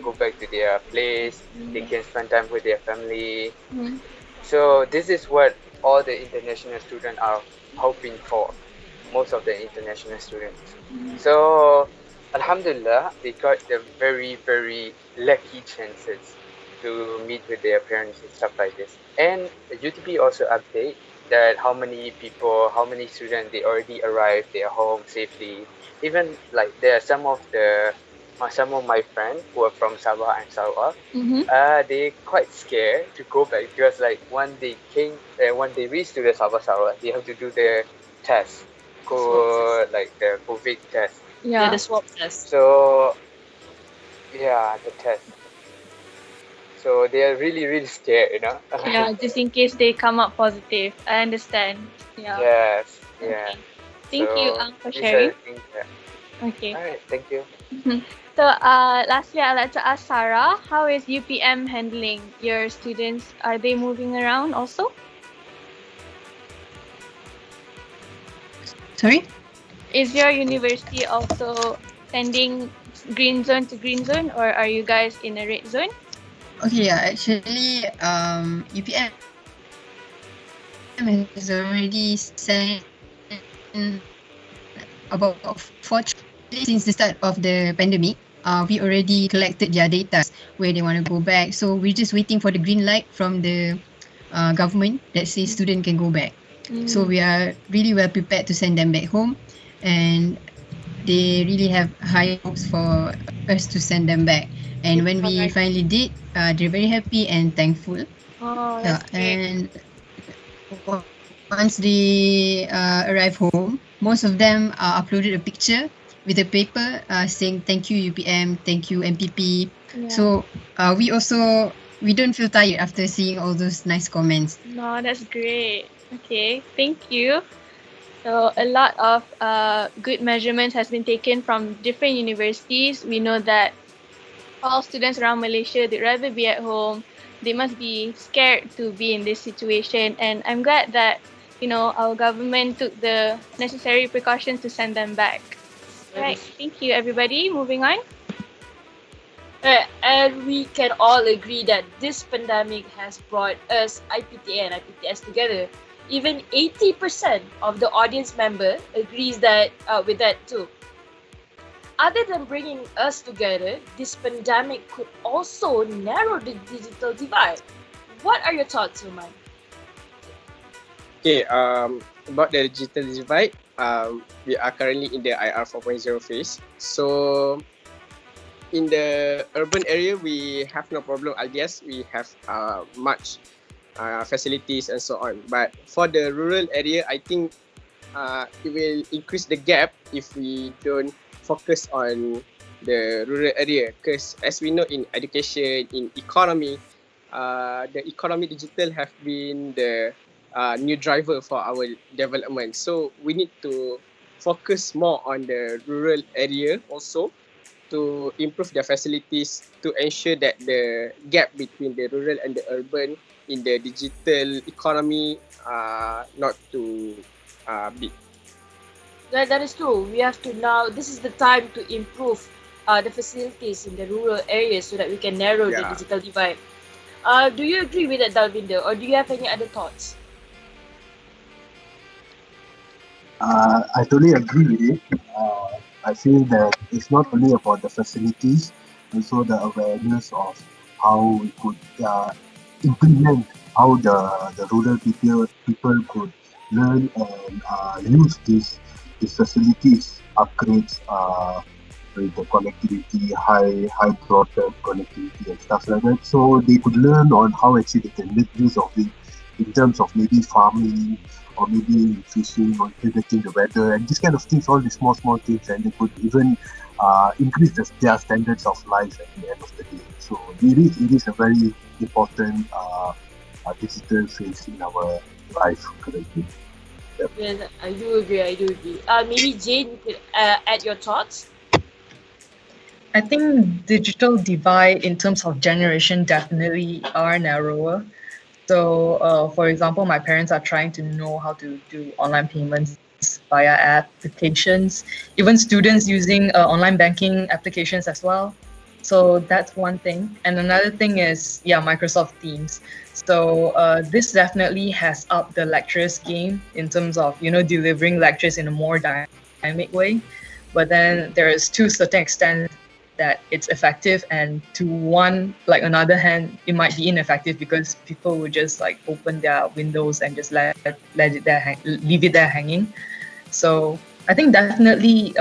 go back to their place. They can spend time with their family. So this is what all the international students are hoping for, most of the international students. So Alhamdulillah, they got the very, very lucky chances to meet with their parents and stuff like this. And UTP also update that how many students they already arrived their home safely. Even like there are some of my friends who are from Sabah and Sarawak, they quite scared to go back, because like when they reach to the Sabah Sarawak, they have to do the test, like the COVID test. Yeah, the swab test. So yeah, the test. So they are really, really scared, you know. Yeah, just in case they come up positive. I understand. Yeah. Yes. Yeah. Okay. Thank you, Ang, for these are sharing. the things that- Okay. All right. Thank you. So, lastly, I'd like to ask Sarah, how is UPM handling your students? Are they moving around also? Sorry? Is your university also sending green zone to green zone, or are you guys in a red zone? Okay, yeah, actually, UPM has already sent about 4 since the start of the pandemic. We already collected their data where they want to go back. So we're just waiting for the green light from the government that says student can go back. So we are really well prepared to send them back home, and they really have high hopes for us to send them back. And when we finally did, they're very happy and thankful. Oh, that's great. And once they arrive home, most of them uploaded a picture with a paper saying thank you UPM, thank you MPP. Yeah. So we don't feel tired after seeing all those nice comments. No, that's great. Okay, thank you. So a lot of good measurements has been taken from different universities. We know that all students around Malaysia, they'd rather be at home. They must be scared to be in this situation. And I'm glad that, our government took the necessary precautions to send them back. Right, thank you everybody. Moving on. And we can all agree that this pandemic has brought us IPTA and IPTS together. Even 80% of the audience member agrees that with that too. Other than bringing us together, this pandemic could also narrow the digital divide. What are your thoughts, Suman? Okay, about the digital divide, we are currently in the IR 4.0 phase. So in the urban area, we have no problem. I guess we have much facilities and so on. But for the rural area, I think it will increase the gap if we don't focus on the rural area. Because as we know, in education, in economy, the economy digital have been the new driver for our development. So we need to focus more on the rural area also to improve their facilities, to ensure that the gap between the rural and the urban in the digital economy not too big. That is true. We have to now, this is the time to improve the facilities in the rural areas so that we can narrow the digital divide. Do you agree with that, Dalvinder, or do you have any other thoughts? I totally agree with it. I feel that it's not only about the facilities, also the awareness of how we could implement how the rural people could learn and use these facilities, upgrades with the connectivity, high broadband connectivity and stuff like that. So they could learn on how actually they can make use of it in terms of maybe farming or maybe fishing or predicting the weather and these kind of things, all these small things, and they could even increase their standards of life at the end of the day. So it is a very important digital phase in our life currently. Yep. Yes, I do agree. Maybe Jane, you could add your thoughts. I think digital divide in terms of generation definitely are narrower. So, for example, my parents are trying to know how to do online payments via applications, even students using online banking applications as well. So that's one thing. And another thing is, Microsoft Teams. So this definitely has upped the lecturer's game in terms of, delivering lectures in a more dynamic way. But then there is to a certain extent that it's effective, and to another hand, it might be ineffective because people would just open their windows and just let it there, leave it there hanging. So I think definitely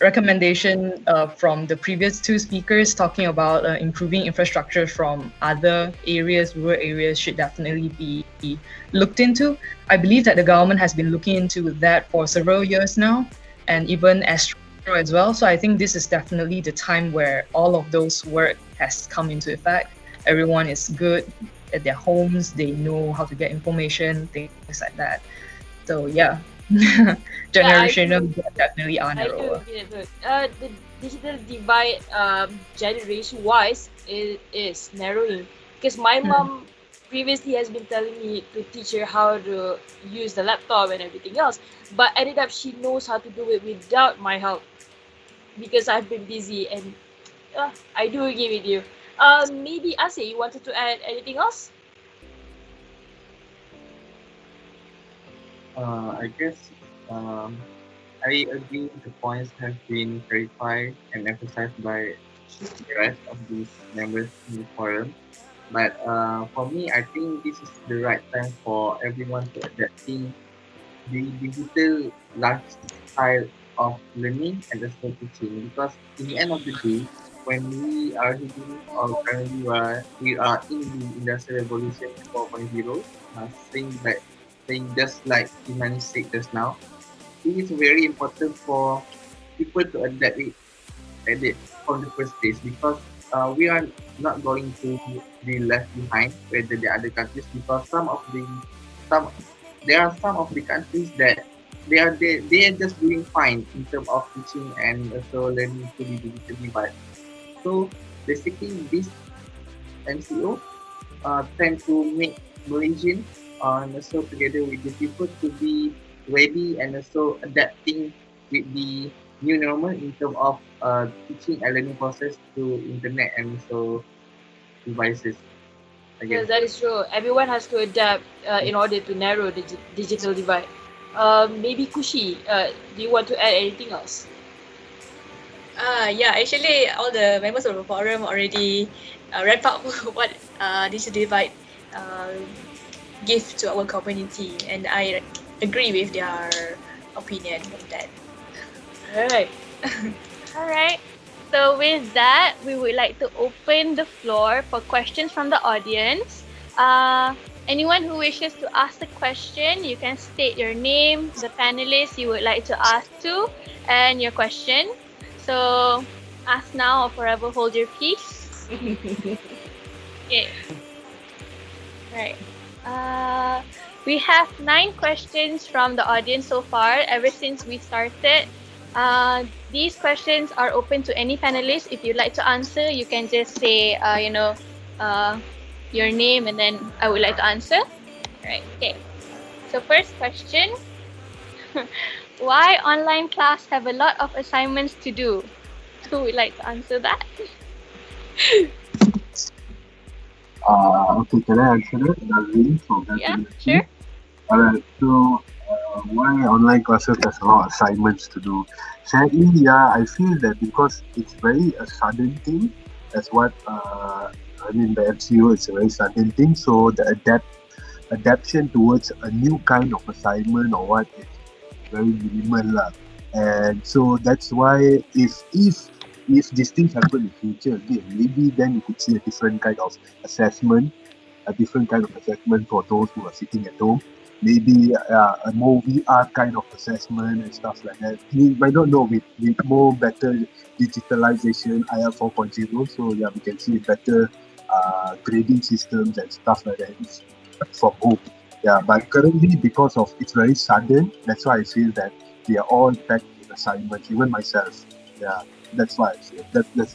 recommendation from the previous two speakers talking about improving infrastructure from other areas, rural areas, should definitely be looked into. I believe that the government has been looking into that for several years now, and even as well. So I think this is definitely the time where all of those work has come into effect. Everyone is good at their homes. They know how to get information, things like that. So generational definitely are narrower. The digital divide generation-wise is narrowing, because my mom previously has been telling me to teach her how to use the laptop and everything else, but ended up she knows how to do it without my help because I've been busy, and I do agree with you. Maybe Ase, you wanted to add anything else? I guess I agree the points have been clarified and emphasized by the rest of these members in the forum. But for me, I think this is the right time for everyone to adapting the digital lifestyle of learning and also teaching, because in the end of the day, when we are hitting or currently we are in the industrial revolution 4.0, saying just like Imani said just now, it is very important for people to adapt it from the first place, because we are not going to be left behind with the other countries, because there are some of the countries that they are just doing fine in terms of teaching and also learning to be digitally divide. So basically, this MCO tend to make Malaysian and also together with the people to be ready and also adapting with the new normal in terms of teaching and learning process through internet and also devices. Yes, that is true. Everyone has to adapt in order to narrow the digital divide. Maybe Kushi, do you want to add anything else? Actually, all the members of the forum already wrap up what digital divide give to our community, and I agree with their opinion on that. All right. So with that, we would like to open the floor for questions from the audience. Anyone who wishes to ask a question, you can state your name, the panelist you would like to ask to, and your question. So ask now or forever hold your peace. Okay. Right. We have 9 questions from the audience so far ever since we started. These questions are open to any panelist. If you'd like to answer, you can just say, your name, and then I would like to answer. Right. Okay. So first question. Why online class have a lot of assignments to do? Who would like to answer that? Okay, can I answer that? Yeah, sure. Alright, so why online classes has a lot of assignments to do. Sadly, yeah, I feel that because it's very a sudden thing. That's what I mean. The MCO is a very sudden thing, so the adaptation towards a new kind of assignment or what is very minimal lah. And so that's why if these things happen in future again, maybe then you could see a different kind of assessment, for those who are sitting at home. Maybe a more VR kind of assessment and stuff like that. We might not know with more better digitalization, IR 4.0. So yeah, we can see better grading systems and stuff like that from home. Yeah, but currently because of it's very sudden, that's why I feel that we are all packed in assignments, even myself. Yeah, that's why I feel.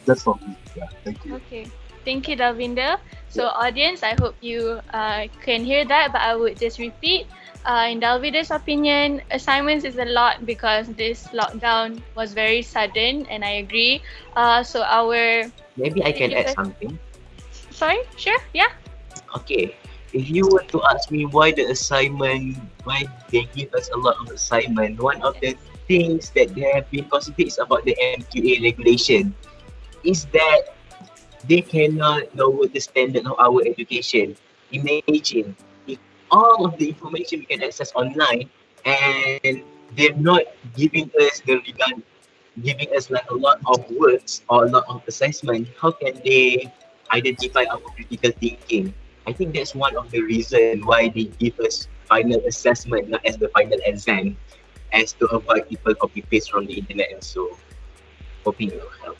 That's from me. Yeah, thank you. Okay. Thank you, Dalvinder. So, audience, I hope you can hear that, but I would just repeat. In Dalvinder's opinion, assignments is a lot because this lockdown was very sudden, and I agree. So, our... Maybe I can add something. Sorry? Sure? Yeah? Okay. If you were to ask me why they give us a lot of assignment, one of the things that they have been considered is about the MQA regulation. Is that they cannot lower the standard of our education. Imagine if all of the information we can access online and they're not giving us like a lot of words or a lot of assessment, how can they identify our critical thinking? I think that's one of the reasons why they give us final assessment, not as the final exam, as to avoid people copy paste from the internet and so. Hoping it will help.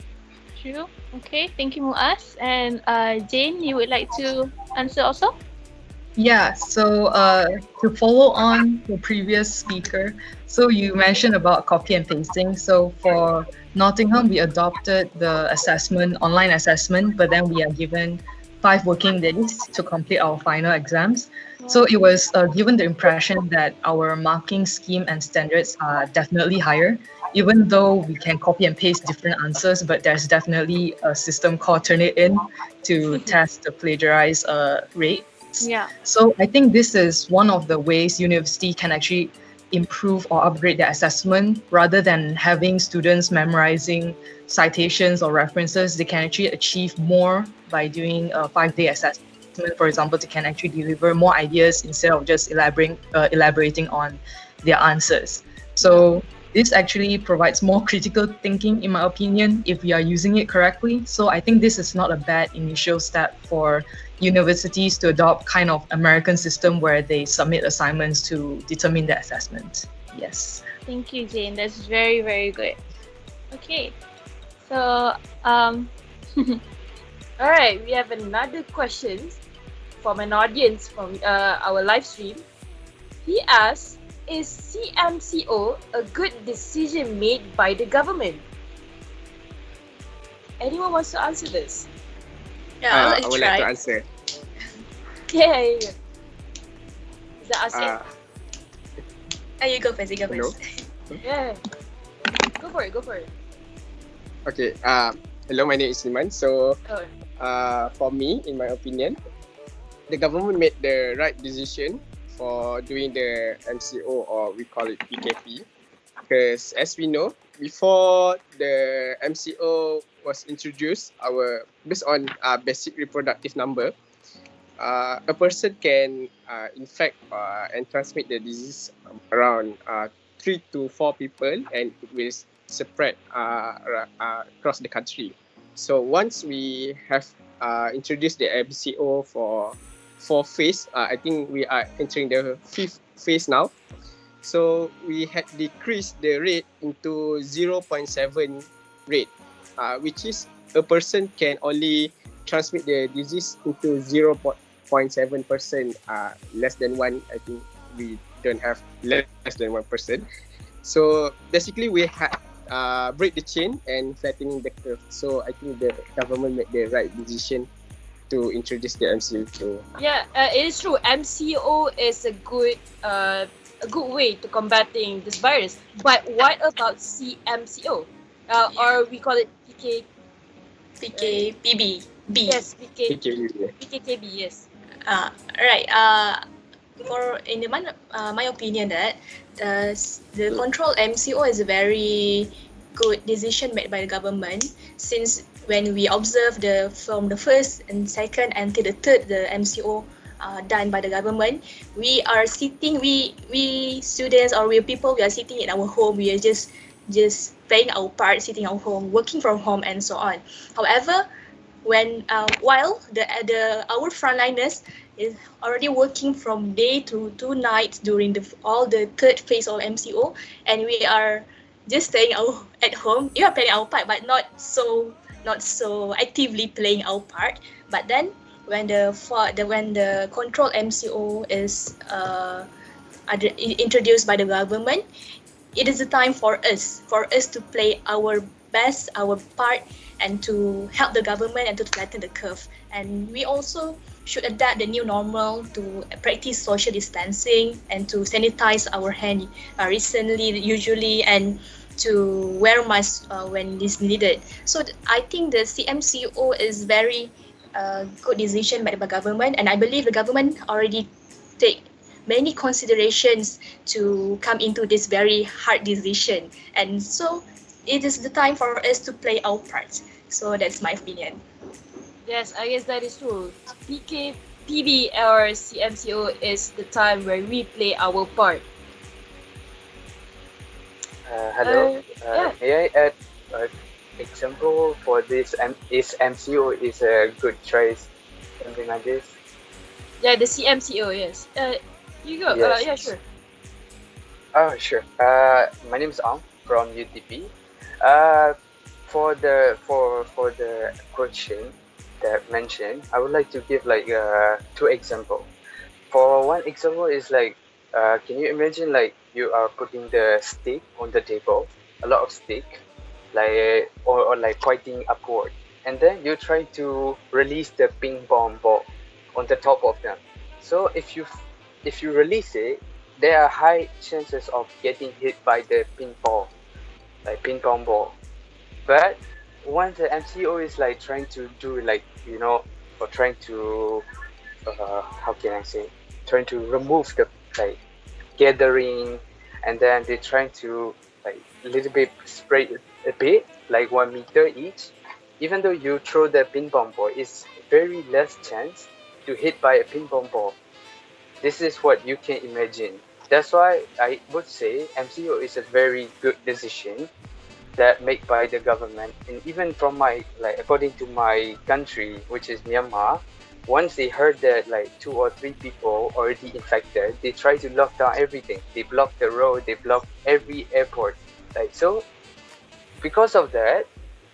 True. Okay, thank you, Muaz. And Jane, you would like to answer also? Yeah, so to follow on the previous speaker, so you mentioned about copy and pasting. So for Nottingham, we adopted the online assessment, but then we are given 5 working days to complete our final exams. So it was given the impression that our marking scheme and standards are definitely higher, even though we can copy and paste different answers, but there's definitely a system called Turnitin to test the plagiarize rate. Yeah. So I think this is one of the ways university can actually improve or upgrade their assessment rather than having students memorizing citations or references. They can actually achieve more by doing a 5-day assessment. For example, they can actually deliver more ideas instead of just elaborating on their answers. So this actually provides more critical thinking, in my opinion, if we are using it correctly. So I think this is not a bad initial step for universities to adopt kind of American system where they submit assignments to determine the assessment. Yes. Thank you, Jane. That's very, very good. Okay. So, all right, we have another question from an audience from our live stream. He asks, is CMCO a good decision made by the government? Anyone wants to answer this? Yeah, I would like to answer. Yeah. Is that Asim? You go first. Hello? Yeah. Go for it. Okay. Hello, my name is Iman. So, for me, in my opinion, the government made the right decision for doing the MCO, or we call it PKP, because as we know, before the MCO was introduced, based on basic reproductive number, a person can infect and transmit the disease around 3 to 4 people, and it will spread across the country. So once we have introduced the MCO for 4 phase, I think we are entering the 5th phase now. So we had decreased the rate into 0.7 rate, which is a person can only transmit the disease into 0.7%, less than 1. I think we don't have less than 1%. So basically we had break the chain and flattening the curve. So I think the government made the right decision to introduce the MCO. Yeah, it is true. MCO is a good way to combating this virus. But what about CMCO? Or we call it PKPB. B. Yes, PKPB. PKKB, yes. Right. in my opinion, that the control MCO is a very good decision made by the government, since when we observe from the first and second until the third the MCO done by the government, we are sitting, we students or we people, we are sitting in our home, we are just playing our part, sitting at home, working from home, and so on. However, when while our frontliners is already working from day to 2 nights during all the third phase of MCO, and we are just staying at home. We are playing our part, but not so actively playing our part. But then when the control MCO is introduced by the government, it is a time for us to play our best, our part, and to help the government and to flatten the curve. And we also should adapt the new normal to practice social distancing and to sanitize our hand usually, and to wear masks when it is needed. So I think the CMCO is very good decision by the government, and I believe the government already take many considerations to come into this very hard decision. And so it is the time for us to play our part. So that's my opinion. Yes, I guess that is true. PB or CMCO is the time where we play our part. Hello. Yeah. May I add an example for this? Is MCO is a good choice, something like this? Yeah, the CMCO. Yes. You go. Yes. Yeah, sure. Oh, sure. My name is Ang from UTP. For the question that mentioned, I would like to give like 2 examples. For one example is like, can you imagine like you are putting the stick on the table, a lot of stick, like or like pointing upward, and then you try to release the ping pong ball on the top of them. So if you release it, there are high chances of getting hit by the ping pong ball. But once the MCO is like trying to do like, or trying to how can I say, trying to remove the like gathering, and then they're trying to like a little bit spread a bit, like 1 meter each. Even though you throw the ping pong ball, it's very less chance to hit by a ping pong ball. This is what you can imagine. That's why I would say MCO is a very good decision that made by the government. And even from according to my country, which is Myanmar, once they heard that like 2 or 3 people already infected, they try to lock down everything. They block the road, they block every airport. So because of that,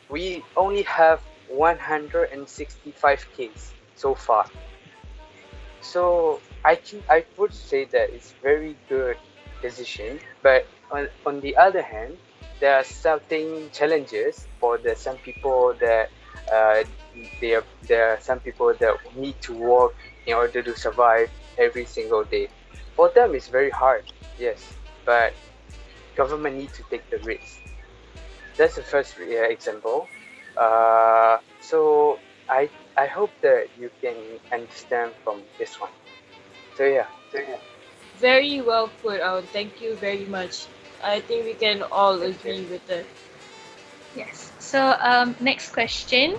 we only have 165 cases so far. So I would say that it's very good decision. But on the other hand, there are certain challenges for some people that there are some people that need to work in order to survive every single day. For them, it's very hard, yes, but government need to take the risk. That's the first example. So I hope that you can understand from this one. So yeah. Very well put out. Thank you very much. I think we can all agree with that. Yes. So next question.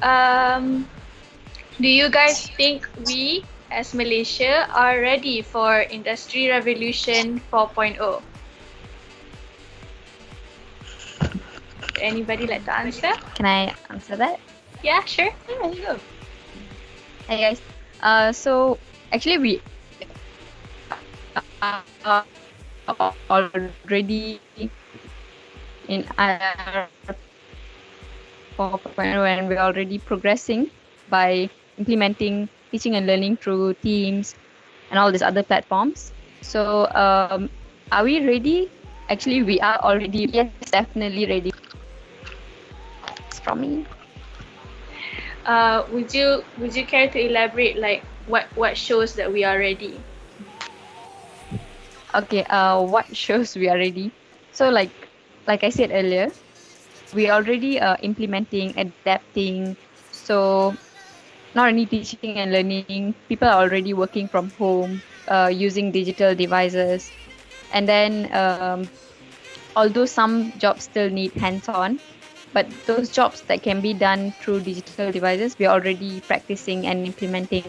Do you guys think we as Malaysia are ready for Industry Revolution 4.0? Anybody like to answer? Can I answer that? Yeah, sure. Yeah, you go. Hey guys. So actually we already in IR 4.0, and we're already progressing by implementing teaching and learning through Teams and all these other platforms. So are we ready? Actually, we are already, yes, definitely ready. It's from me. Would you care to elaborate like what shows that we are ready? Okay, what shows we are ready? So like I said earlier, we already implementing, adapting. So not only teaching and learning, people are already working from home, using digital devices. And then although some jobs still need hands-on, but those jobs that can be done through digital devices, we're already practicing and implementing.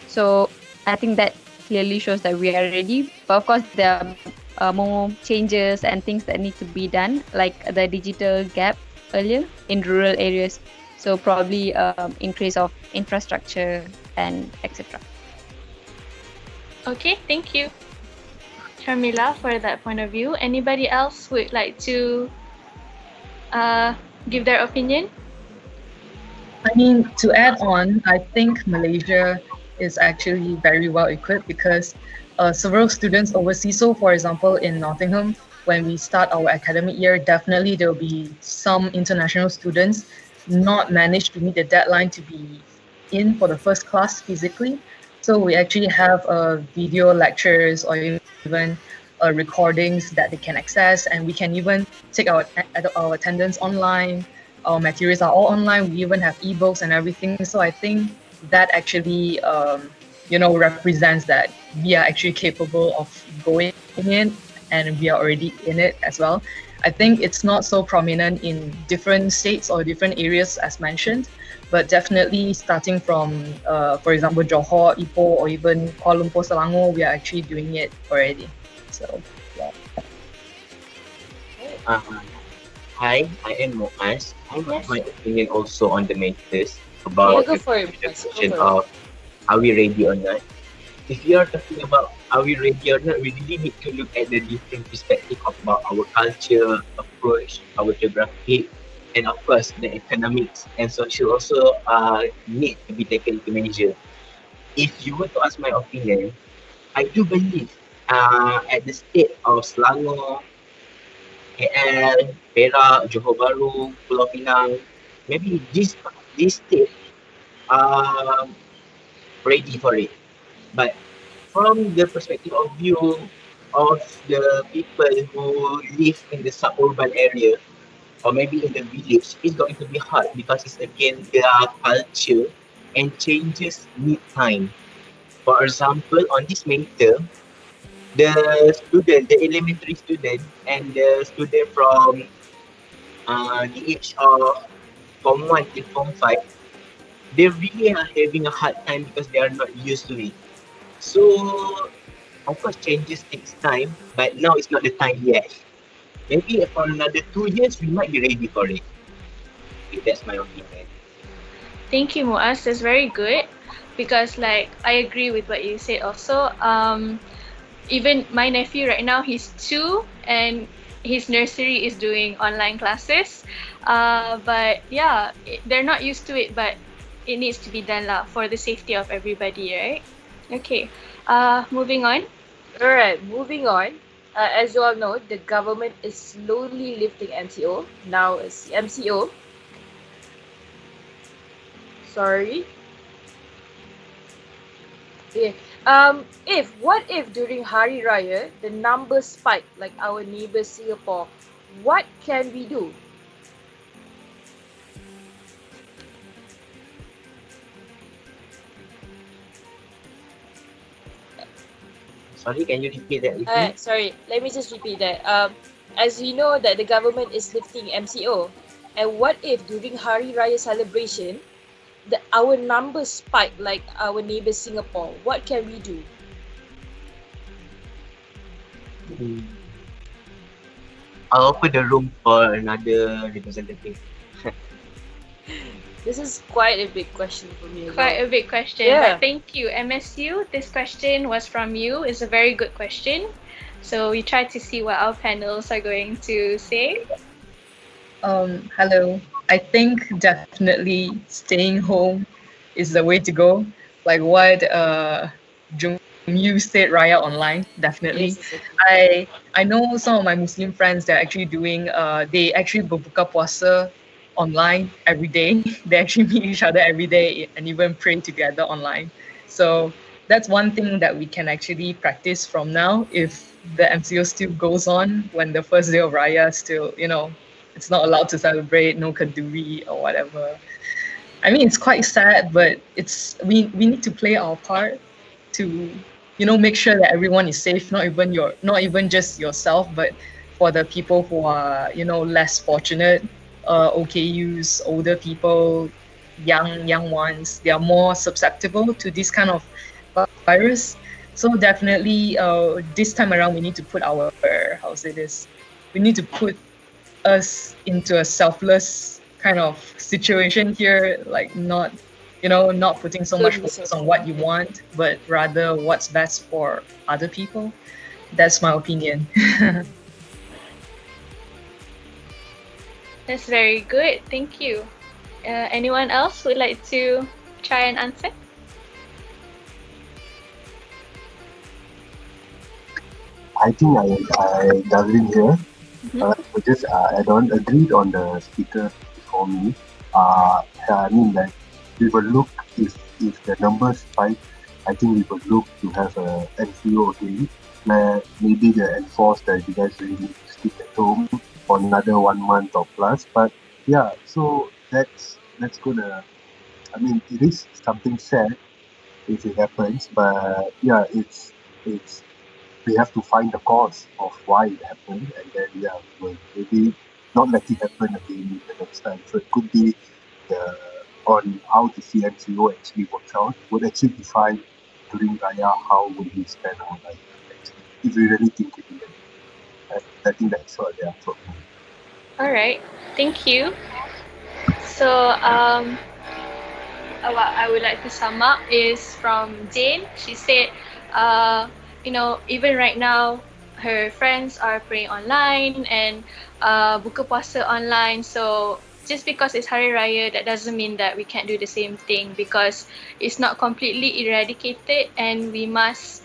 So I think that clearly shows that we are ready. But of course, there are more changes and things that need to be done, like the digital gap earlier in rural areas. So probably increase of infrastructure and etc. Okay, thank you, Sharmila, for that point of view. Anybody else would like to give their opinion? I mean, to add on, I think Malaysia is actually very well equipped because several students overseas. So, for example, in Nottingham, when we start our academic year, definitely there will be some international students not managed to meet the deadline to be in for the first class physically. So we actually have video lectures or even recordings that they can access, and we can even take our attendance online. Our materials are all online. We even have ebooks and everything. So I think that actually, represents that we are actually capable of going in, and we are already in it as well. I think it's not so prominent in different states or different areas as mentioned, but definitely starting from, for example, Johor, Ipoh, or even Kuala Lumpur, Selangor, we are actually doing it already. So, yeah. Hi, I am Moaz. I have my opinion also on the matters about Go for it. the question of are we ready or not. If you are talking about are we ready or not, we really need to look at the different perspective about our culture, approach, our geography, and of course the economics and social also need to be taken into measure. If you were to ask my opinion, I do believe at the state of Selangor, KL, Perak, Johor Bahru, Pulau Pinang, maybe this state are ready for it. But from the perspective of view of the people who live in the suburban area or maybe in the village, it's going to be hard because it's again their culture and changes need time. For example, on this matter, the elementary student and the student from the age of Form 1 till Form 5, they really are having a hard time because they are not used to it. So, of course, changes takes time, but now it's not the time yet. Maybe for another 2 years, we might be ready for it. Okay, that's my opinion. Thank you, Muaz. That's very good because, like, I agree with what you said. Also, even my nephew right now, he's 2 and his nursery is doing online classes. But yeah, they're not used to it, but it needs to be done lah for the safety of everybody, right? Okay. Moving on. All right, moving on. As you all know, the government is slowly lifting MCO. Now it's MCO. Sorry. Yeah. What if during Hari Raya the numbers spike like our neighbour Singapore? What can we do? Sorry, can you repeat that again? Sorry, let me just repeat that. As we know that the government is lifting MCO, and what if during Hari Raya celebration, our numbers spike like our neighbour Singapore? What can we do? I'll open the room for another representative. This is quite a big question for me. Quite a big question. Yeah. But thank you, MSU. This question was from you. It's a very good question. So we try to see what our panels are going to say. Hello. I think definitely staying home is the way to go. Like what you said, Raya, online, definitely. Yes. I know some of my Muslim friends, they're actually doing they actually berbuka puasa online every day. They actually meet each other every day and even pray together online. So that's one thing that we can actually practice from now if the MCO still goes on when the first day of Raya still, it's not allowed to celebrate, no kenduri or whatever. I mean, it's quite sad, but we need to play our part to, make sure that everyone is safe, not even just yourself, but for the people who are, less fortunate, OKUs, older people, young ones, they are more susceptible to this kind of virus. So definitely, this time around, we need to put we need to put us into a selfless kind of situation here, like not putting so much focus on what you want, but rather what's best for other people. That's my opinion. That's very good. Thank you. Anyone else would like to try and answer? I think I Darwin here. We just add on, agreed on the speaker before me. I mean, like, we will look, if the numbers spike, I think we will look to have a MCO again, where maybe they enforce that you guys really need to stick at home for another 1 month or plus. But yeah, so that's gonna, I mean, it is something sad if it happens, but yeah, it's we have to find the cause of why it happened, and then we'll maybe not let it happen again the next time. So it could be on how the CMCO actually works out would actually define during Raya how would we spend our life actually, if we really think it in. I think that's what they are for. All right, thank you. So what I would like to sum up is from Jane. She said, even right now, her friends are praying online and buka puasa online. So just because it's Hari Raya, that doesn't mean that we can't do the same thing, because it's not completely eradicated, and we must,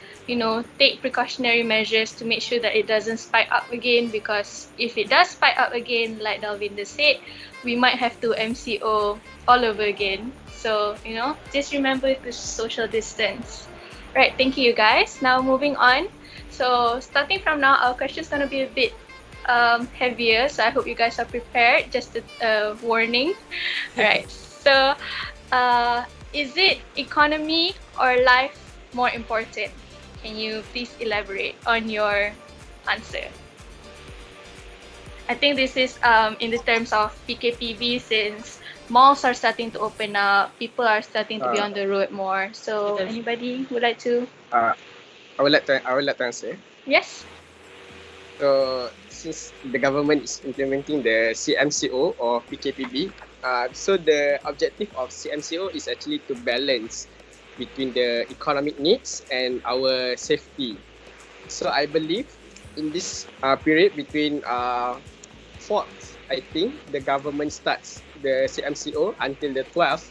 take precautionary measures to make sure that it doesn't spike up again, because if it does spike up again, like Dalvinda said, we might have to MCO all over again. So, just remember to social distance. Right, thank you guys. Now moving on. So starting from now, our question's going to be a bit heavier, so I hope you guys are prepared. Just a warning. All right, so is it economy or life more important? Can you please elaborate on your answer? I think this is in the terms of PKPB, since malls are starting to open up, people are starting to be on the road more. So anybody would like to? I would like to answer. Yes. So since the government is implementing the CMCO or PKPB, so the objective of CMCO is actually to balance between the economic needs and our safety. So I believe in this period between 4th, I think the government starts the CMCO until the 12th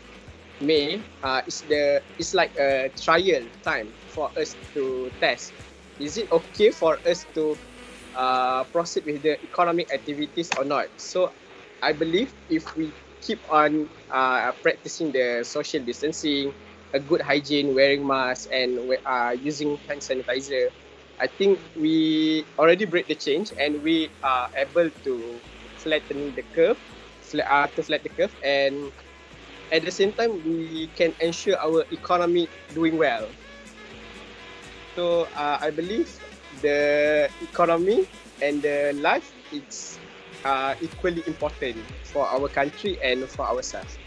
May. It's like a trial time for us to test. Is it okay for us to proceed with the economic activities or not? So I believe if we keep on practicing the social distancing, a good hygiene, wearing masks, and using hand sanitizer, I think we already break the change, and we are able to flatten the curve, and at the same time we can ensure our economy doing well. So I believe the economy and the life is equally important for our country and for ourselves.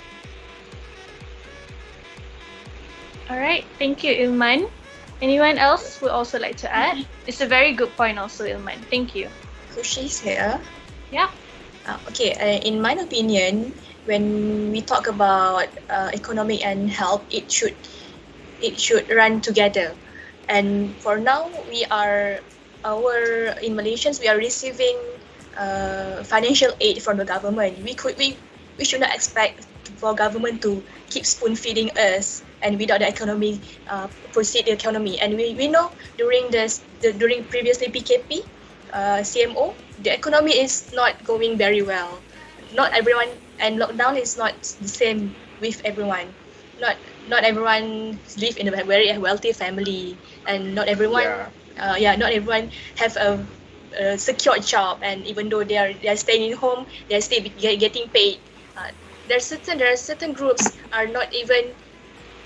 All right, thank you, Ilman. Anyone else would also like to add? It's a very good point also, Ilman. Thank you. Kushi's here. Yeah. Okay, in my opinion, when we talk about economic and health, it should run together. And for now, in Malaysians, we are receiving financial aid from the government. We should not expect for government to keep spoon feeding us, and without the economy proceed the economy. And we know during previously PKP, CMO, the economy is not going very well. Not everyone, and lockdown is not the same with everyone. Not everyone live in a very wealthy family, and not everyone not everyone have a secure job, and even though they are staying in home, they are still getting paid. There are certain groups are not even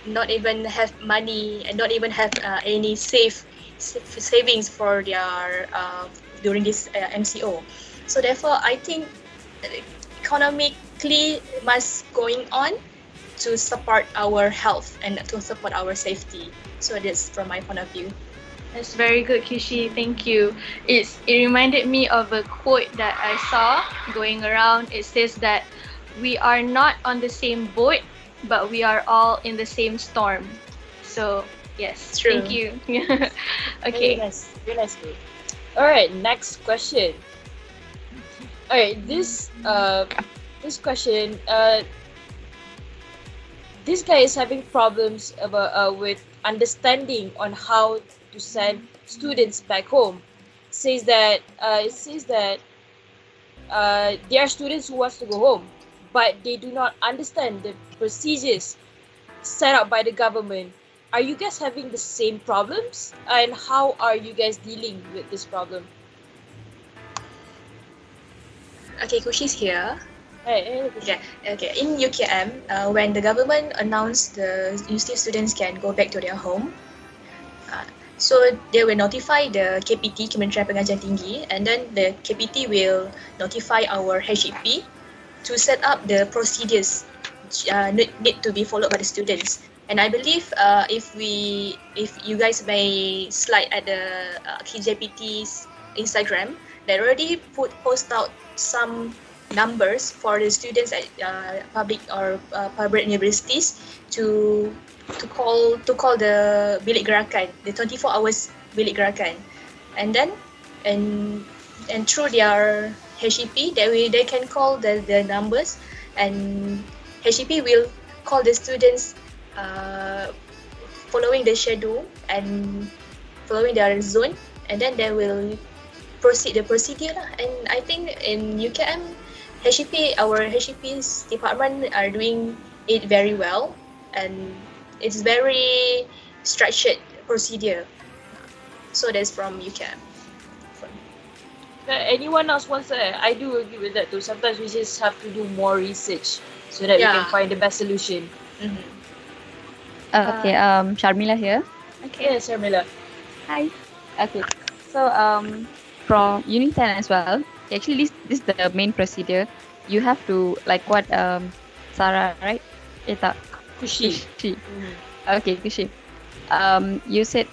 not even have money and not even have any savings for their during this MCO. So therefore, I think economically must going on to support our health and to support our safety. So that's from my point of view. That's very good, Kishi. Thank you. It reminded me of a quote that I saw going around. It says that we are not on the same boat, but we are all in the same storm. So yes, True. thank you. Okay. Very nice. All right, next question. All right, this question. This guy is having problems with understanding on how to send students back home. It says that there are students who wants to go home, but they do not understand the procedures set up by the government. Are you guys having the same problems, and how are you guys dealing with this problem? Okay, Kushi's here. Hey. Okay. In UKM, when the government announced the university students can go back to their home, so they will notify the KPT, Kementerian Pengajian Tinggi, and then the KPT will notify our HEP to set up the procedures need to be followed by the students. And I believe if you guys may slide at the KJPT's Instagram, they already post out some numbers for the students at public or private universities to call the bilik gerakan, the 24 hours bilik gerakan, and then and through their HEP they can call the numbers, and HEP will call the students following the schedule and following their zone, and then they will proceed the procedure lah. And I think in UKM, our HEP's department are doing it very well, and it's very structured procedure. So that's from UKM. Anyone else wants to? I do agree with that too. Sometimes we just have to do more research so that we can find the best solution. Okay, Sharmila here. Okay, Sharmila. Hi. Okay, so from Unit 10 as well. Actually, this is the main procedure. You have to, like what Sarah, right? Kushi. Okay, Kushi. You said,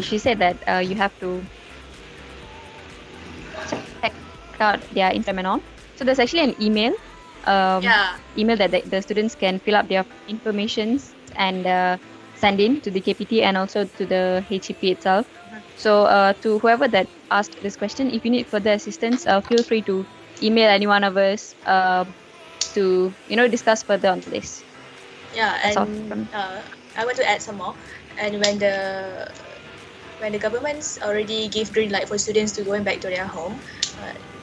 she said that you have to check out their Instagram and all. So there's actually an email. Email that the students can fill up their informations and send in to the KPT and also to the HEP itself. So to whoever that asked this question, if you need further assistance, feel free to email any one of us to discuss further on this. Yeah, That's and I want to add some more. And when the government's already give green light for students to going back to their home,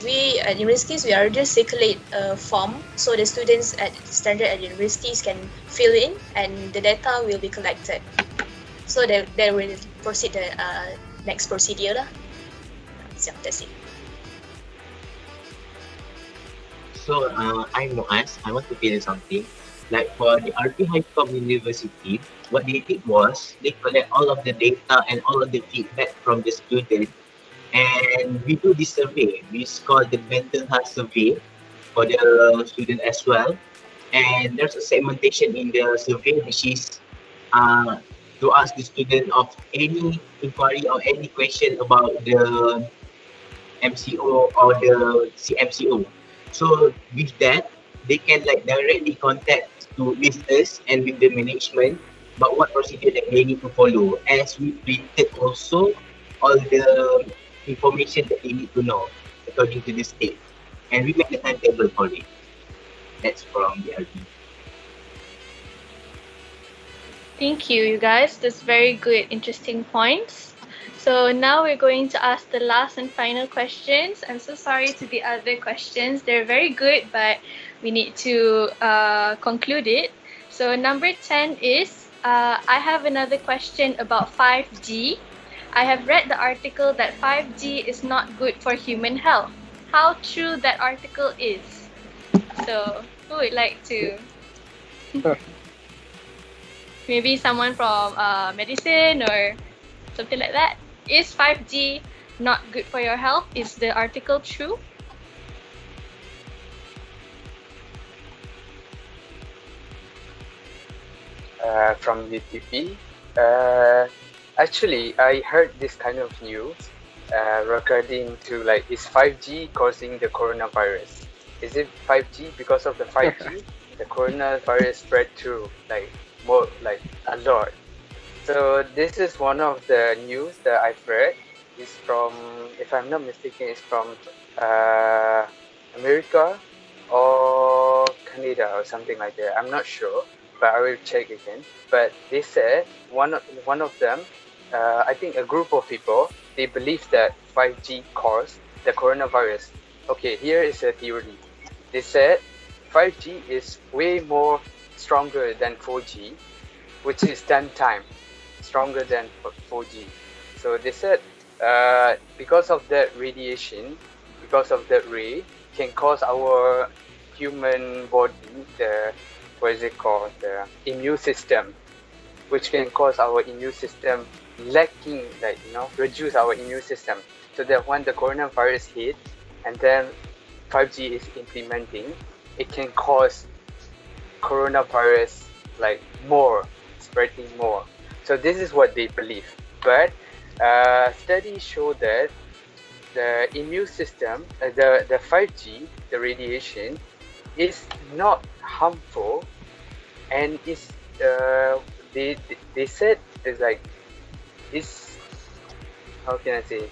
we at universities we are just circulate a form so the students at standard at universities can fill in and the data will be collected. So they will proceed the next procedure lah. So that's it. So I'm Muaz. I want to tell you something. Like for the RP Highcom University, what they did was they collect all of the data and all of the feedback from the student, and we do this survey. It's called the mental health survey for the student as well. And there's a segmentation in the survey which is to ask the student of any inquiry or any question about the MCO or the CMCO. So with that, they can like directly contact with us and with the management about what procedure that they need to follow, as we printed also all the information that they need to know according to the state, and we make the timetable for it. That's from the RP. Thank you, you guys. That's very good, interesting points. So now we're going to ask the last and final questions. I'm so sorry to the other questions. They're very good, but we need to conclude it. So number 10 is, I have another question about 5G. I have read the article that 5G is not good for human health. How true that article is? So who would like to? maybe someone from medicine or something like that. Is 5G not good for your health? Is the article true? From UTP. Actually, I heard this kind of news regarding to like, is 5G causing the coronavirus? Is it 5G? Because of the 5G, the coronavirus spread to like more, like a lot. So this is one of the news that I've read. It's from, if I'm not mistaken, it's from America or Canada or something like that. I'm not sure, but I will check again. But they said one of them, I think a group of people, they believe that 5G caused the coronavirus. Okay, here is a theory. They said 5G is way more stronger than 4G, which is 10 times stronger than 4G. So they said because of that radiation, because of that ray, can cause our human body, the the immune system, which can cause our immune system lacking, like reduce our immune system, so that when the coronavirus hit and then 5G is implementing, it can cause coronavirus like more, spreading more. So this is what they believe. But studies show that the immune system, the 5G, the radiation, is not harmful, and is they said it's like, is, how can I say,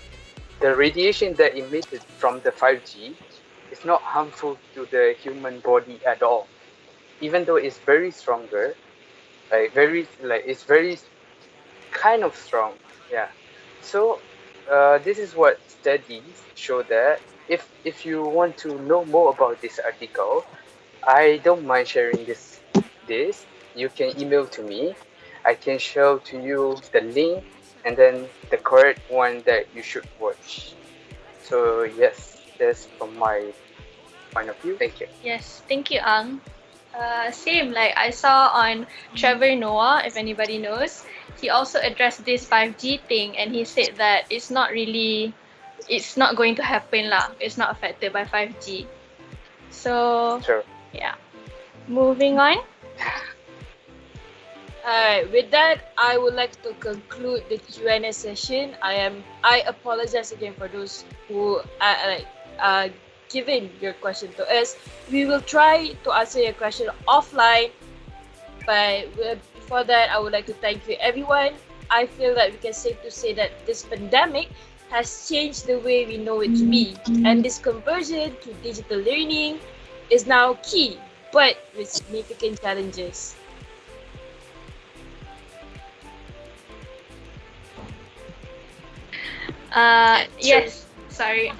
the radiation that emitted from the 5G is not harmful to the human body at all, even though it's very stronger, it's very kind of strong. Yeah. So this is what studies show, that if you want to know more about this article, I don't mind sharing this. You can email to me. I can show to you the link and then the correct one that you should watch. So yes, that's from my point of view. Thank you. Yes, thank you, Ang. Same, like I saw on Trevor Noah, if anybody knows, he also addressed this 5G thing, and he said that it's not going to happen lah. It's not affected by 5G. So sure. Yeah. Moving on. Alright, with that, I would like to conclude the Q&A session. I apologize again for those who are giving your question to us. We will try to answer your question offline, but before that, I would like to thank you everyone. I feel that we can safe to say that this pandemic has changed the way we know it to be, and this conversion to digital learning is now key, but with significant challenges. Yes, sorry.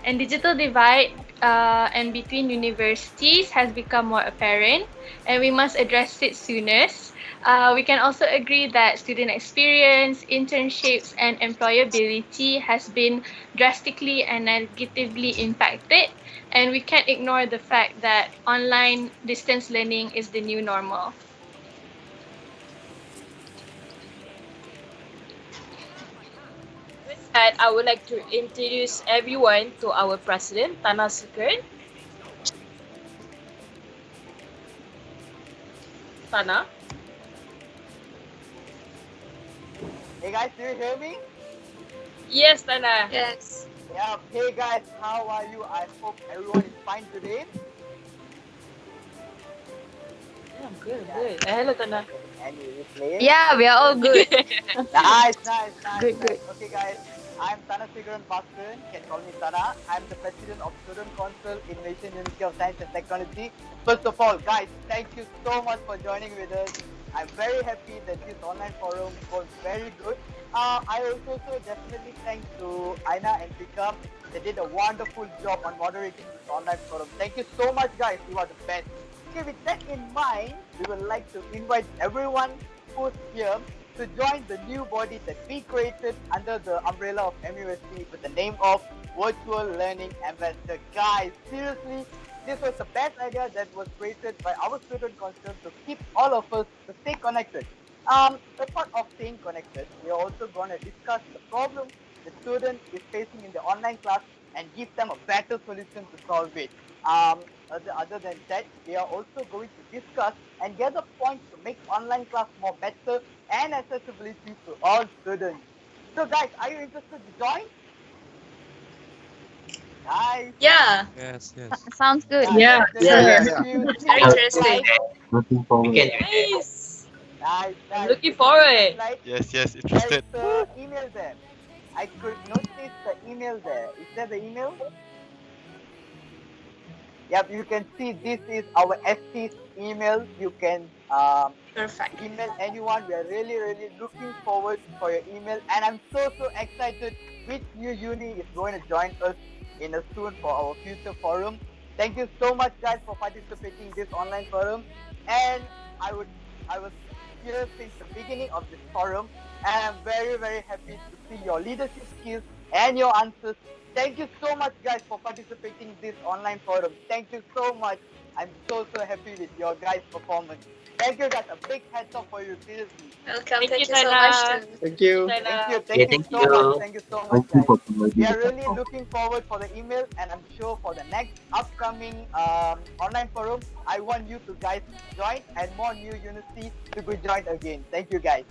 And digital divide and between universities has become more apparent, and we must address it soonest. We can also agree that student experience, internships, and employability has been drastically and negatively impacted, and we can't ignore the fact that online distance learning is the new normal. With that, I would like to introduce everyone to our president, Tana Sukern. Tana. Hey guys, do you hear me? Yes, Tana. Yes. Yeah, hey guys, how are you? I hope everyone is fine today. Yeah, I'm good. Hello, Tana. And you play? Yeah, we are all good. Nice. Good. Okay guys, I'm Tana Siguran Bhaskar, can call me Tana. I'm the president of Student Council in Malaysian University of Science and Technology. First of all, guys, thank you so much for joining with us. I'm very happy that this online forum was very good. I also definitely thanks to Aina and Vikram. They did a wonderful job on moderating this online forum. Thank you so much, guys. You are the best. Okay, with that in mind, we would like to invite everyone who's here to join the new body that we created under the umbrella of MUSC with the name of Virtual Learning Ambassador. Guys, seriously, this was the best idea that was created by our student council to keep all of us to stay connected. Apart of staying connected, we are also going to discuss the problem the student is facing in the online class and give them a better solution to solve it. Other than that, we are also going to discuss and gather points to make online class more better and accessibility to all students. So guys, are you interested to join? Guys? Yeah. Yes, yes. Sounds good. Yeah. Very interesting. Looking forward. Nice. Nice. I'm looking forward. Like, Yes, yes, there's interested. the email there. I could notice the email there. Is that the email? Yep, you can see this is our ST's email. You can Perfect. email anyone. We are really looking forward for your email, and I'm so excited which new uni is going to join us in a soon for our future forum. Thank you so much, guys, for participating in this online forum. And I was here since the beginning of this forum, and I'm very happy to see your leadership skills and your answers. Thank you so much, guys, for participating in this online forum. Thank you so much. I'm so happy with your guys' performance. Thank you, guys. A big heads up for you, seriously. Welcome. Thank you, so Tana. much. Thank you. Thank you thank so you. much. Thank you so much, Thank you guys. for providing We are the really platform. looking forward for the email, and I'm sure for the next upcoming online forum, I want you to guys join and more new universities to be joined again. Thank you, guys.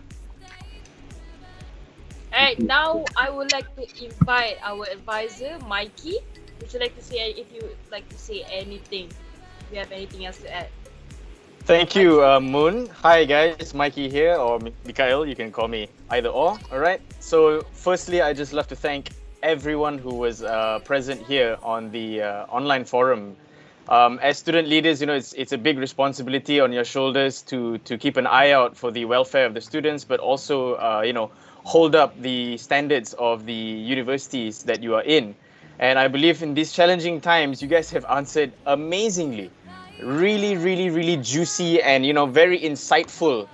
Alright, now I would like to invite our advisor, Mikey. Would you like to say anything? Do you have anything else to add? Thank you, Moon. Hi guys, Mikey here, or Mikhail, you can call me either or, alright? So firstly, I just love to thank everyone who was present here on the online forum. As student leaders, it's a big responsibility on your shoulders to keep an eye out for the welfare of the students, but also, hold up the standards of the universities that you are in. And I believe in these challenging times, you guys have answered amazingly. Really juicy and very insightful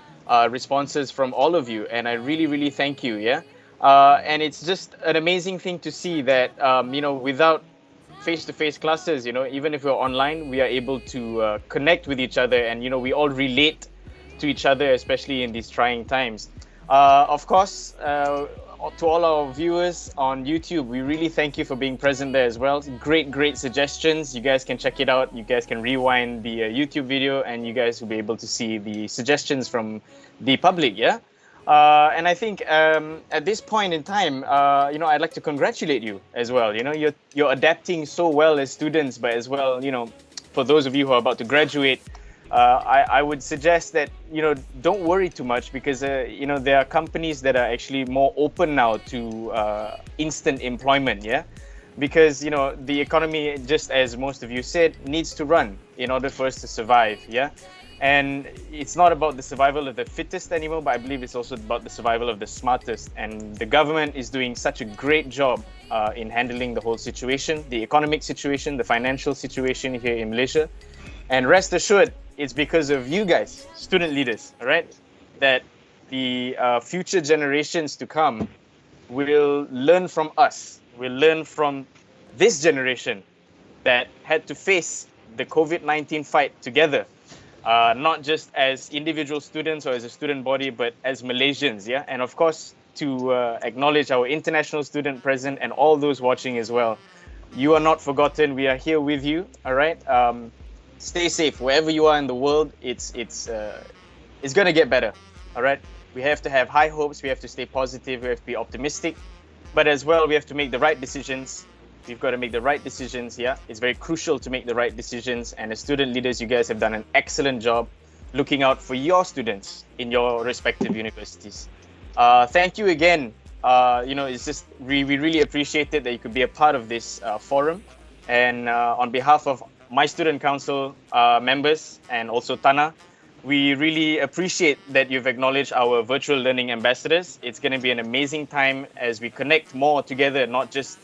responses from all of you, and I really thank you. And it's just an amazing thing to see that without face-to-face classes, even if we're online, we are able to connect with each other, and we all relate to each other, especially in these trying times. Of course, to all our viewers on YouTube, we really thank you for being present there as well. Great suggestions. You guys can check it out. You guys can rewind the YouTube video, and you guys will be able to see the suggestions from the public. And I think at this point in time, I'd like to congratulate you as well. You're adapting so well as students, but as well, for those of you who are about to graduate, I would suggest that don't worry too much, because there are companies that are actually more open now to instant employment, because the economy, just as most of you said, needs to run in order for us to survive, and it's not about the survival of the fittest anymore, but I believe it's also about the survival of the smartest, and the government is doing such a great job in handling the whole situation, the economic situation, the financial situation here in Malaysia. And rest assured, it's because of you guys, student leaders, all right, that the future generations to come will learn from us, will learn from this generation that had to face the COVID-19 fight together, not just as individual students or as a student body, but as Malaysians, and of course, to acknowledge our international student present and all those watching as well. You are not forgotten. We are here with you, all right? Stay safe wherever you are in the world. It's gonna get better, all right? We have to have high hopes. We have to stay positive. We have to be optimistic, but as well, we have to make the right decisions. We've got to make the right decisions. It's very crucial to make the right decisions. And as student leaders, you guys have done an excellent job looking out for your students in your respective universities. Thank you again. It's just we really appreciate it that you could be a part of this forum. And on behalf of my student council members and also Tana, we really appreciate that you've acknowledged our virtual learning ambassadors. It's going to be an amazing time as we connect more together, not just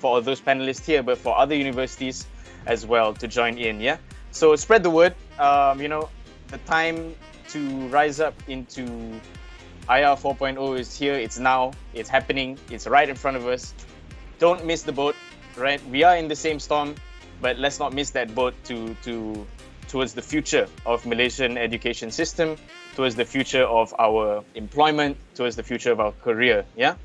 for those panelists here, but for other universities as well to join in. So spread the word. The time to rise up into IR 4.0 is here. It's now. It's happening. It's right in front of us. Don't miss the boat, right? We are in the same storm, but let's not miss that boat towards the future of Malaysian education system. towards the future of our employment, towards the future of our career. Yeah.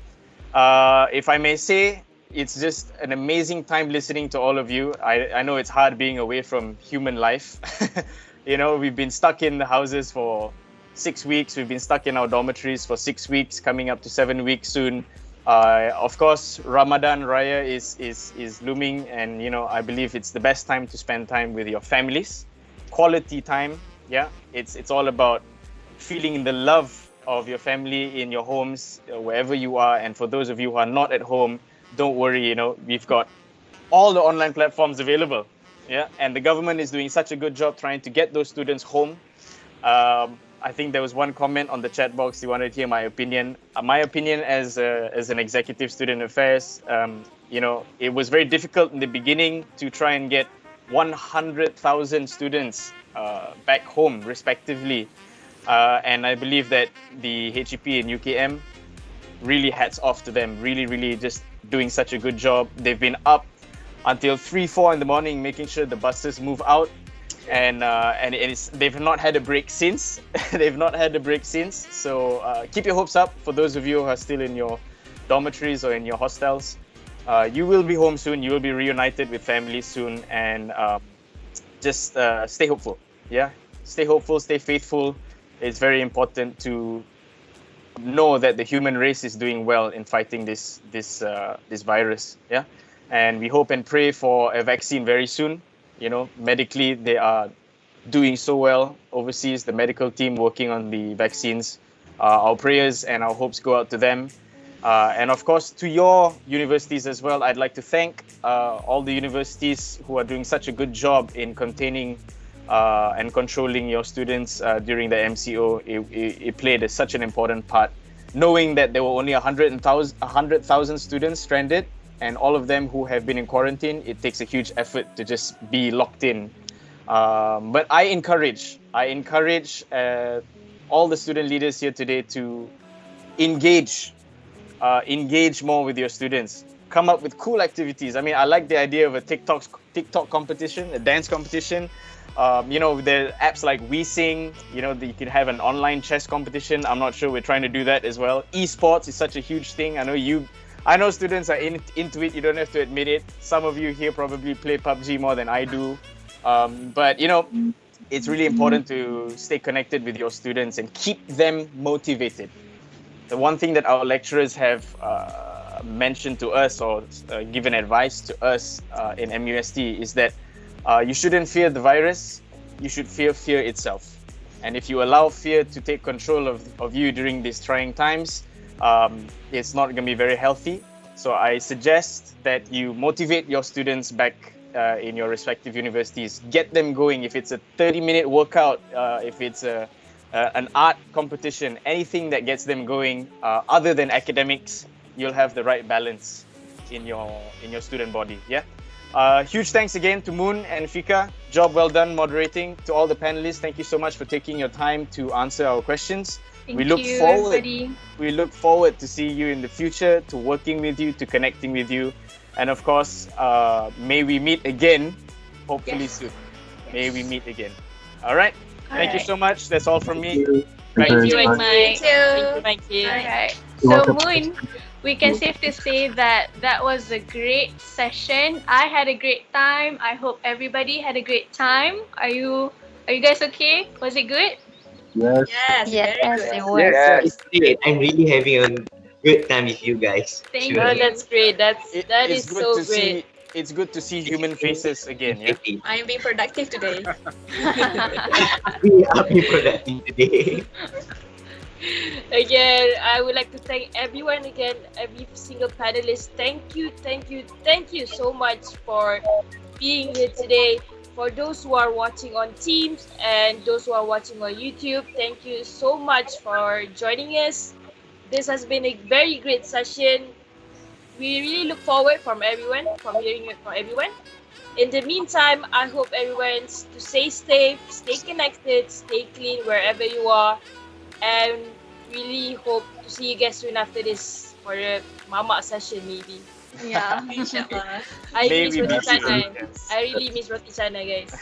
If I may say, it's just an amazing time listening to all of you. I know it's hard being away from human life. We've been stuck in the houses for 6 weeks. We've been stuck in our dormitories for 6 weeks, coming up to 7 weeks soon. Of course, Ramadan Raya is looming, and I believe it's the best time to spend time with your families, quality time. Yeah, it's all about feeling the love of your family in your homes, wherever you are. And for those of you who are not at home, don't worry. We've got all the online platforms available. Yeah, and the government is doing such a good job trying to get those students home. I think there was one comment on the chat box. You wanted to hear my opinion. My opinion as an executive student affairs, it was very difficult in the beginning to try and get 100,000 students back home, respectively. And I believe that the HEP and UKM, really hats off to them. Really, really just doing such a good job. They've been up until 3-4 in the morning, making sure the buses move out. And they've not had a break since. So keep your hopes up for those of you who are still in your dormitories or in your hostels. You will be home soon. You will be reunited with families soon. And just stay hopeful. Yeah, stay hopeful, stay faithful. It's very important to know that the human race is doing well in fighting this virus. Yeah, and we hope and pray for a vaccine very soon. Medically, they are doing so well overseas, the medical team working on the vaccines. Our prayers and our hopes go out to them. And of course, to your universities as well, I'd like to thank all the universities who are doing such a good job in containing and controlling your students during the MCO. It played such an important part. Knowing that there were only 100,000 students stranded, and all of them who have been in quarantine, it takes a huge effort to just be locked in. But I encourage all the student leaders here today to engage more with your students. Come up with cool activities. I mean, I like the idea of a TikTok competition, a dance competition. There are apps like WeSing. That you can have an online chess competition. I'm not sure we're trying to do that as well. Esports is such a huge thing. I know students are into it. You don't have to admit it. Some of you here probably play PUBG more than I do. But it's really important to stay connected with your students and keep them motivated. The one thing that our lecturers have mentioned to us or given advice to us in MUST is that you shouldn't fear the virus. You should fear itself. And if you allow fear to take control of you during these trying times, it's not going to be very healthy. So I suggest that you motivate your students back in your respective universities. Get them going. If it's a 30-minute workout, if it's an art competition, anything that gets them going other than academics, you'll have the right balance in your student body. Yeah. Huge thanks again to Moon and Fika. Job well done moderating. To all the panelists, thank you so much for taking your time to answer our questions. We look forward to see you in the future, to working with you, to connecting with you. And of course, may we meet again, hopefully soon. May we meet again. All right. Thank you so much. That's all from me. Thank you, Mike. Thank you. All right. So, Moon, we can safe to say that was a great session. I had a great time. I hope everybody had a great time. Are you guys okay? Was it good? Yes. Very good. it was. Yes, it's great. I'm really having a good time with you guys. Thank Sure. Oh, you. that's great. That is It's good so to great. It's good to see human faces again. Yeah. I'm being productive today. We are being productive today. Again, I would like to thank everyone again, every single panelist. Thank you so much for being here today. For those who are watching on Teams and those who are watching on YouTube, thank you so much for joining us. This has been a very great session. We really look forward from hearing it from everyone. In the meantime, I hope everyone to stay safe, stay connected, stay clean wherever you are, and really hope to see you guys soon after this for a Mama session maybe. Yeah. Inshallah. I Maybe miss Roti next Canai. week, yes. I really miss Roti Canai, guys.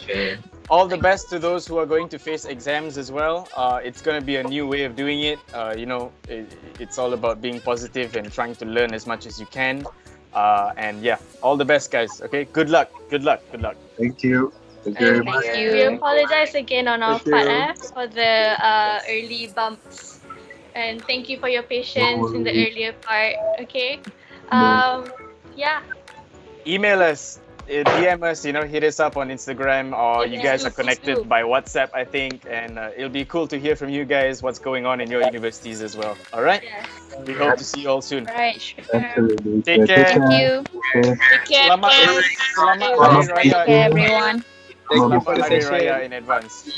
Sure. all the best to those who are going to face exams as well. It's going to be a new way of doing it. It's all about being positive and trying to learn as much as you can. And yeah, all the best, guys. Okay, good luck. Good luck. Good luck. Thank you. Thank you very much. We apologize again on our part for the early bumps. And thank you for your patience in the earlier part. Okay. Yeah. Email us, DM us, hit us up on Instagram, or you guys are connected by WhatsApp, I think, and it'll be cool to hear from you guys what's going on in your universities as well. All right? Yes. We hope to see you all soon. Right, sure. Absolutely. Take care. Thank you. Take care. Selamat Selamat Hari Raya. Take care, everyone. Selamat Hari Raya in advance.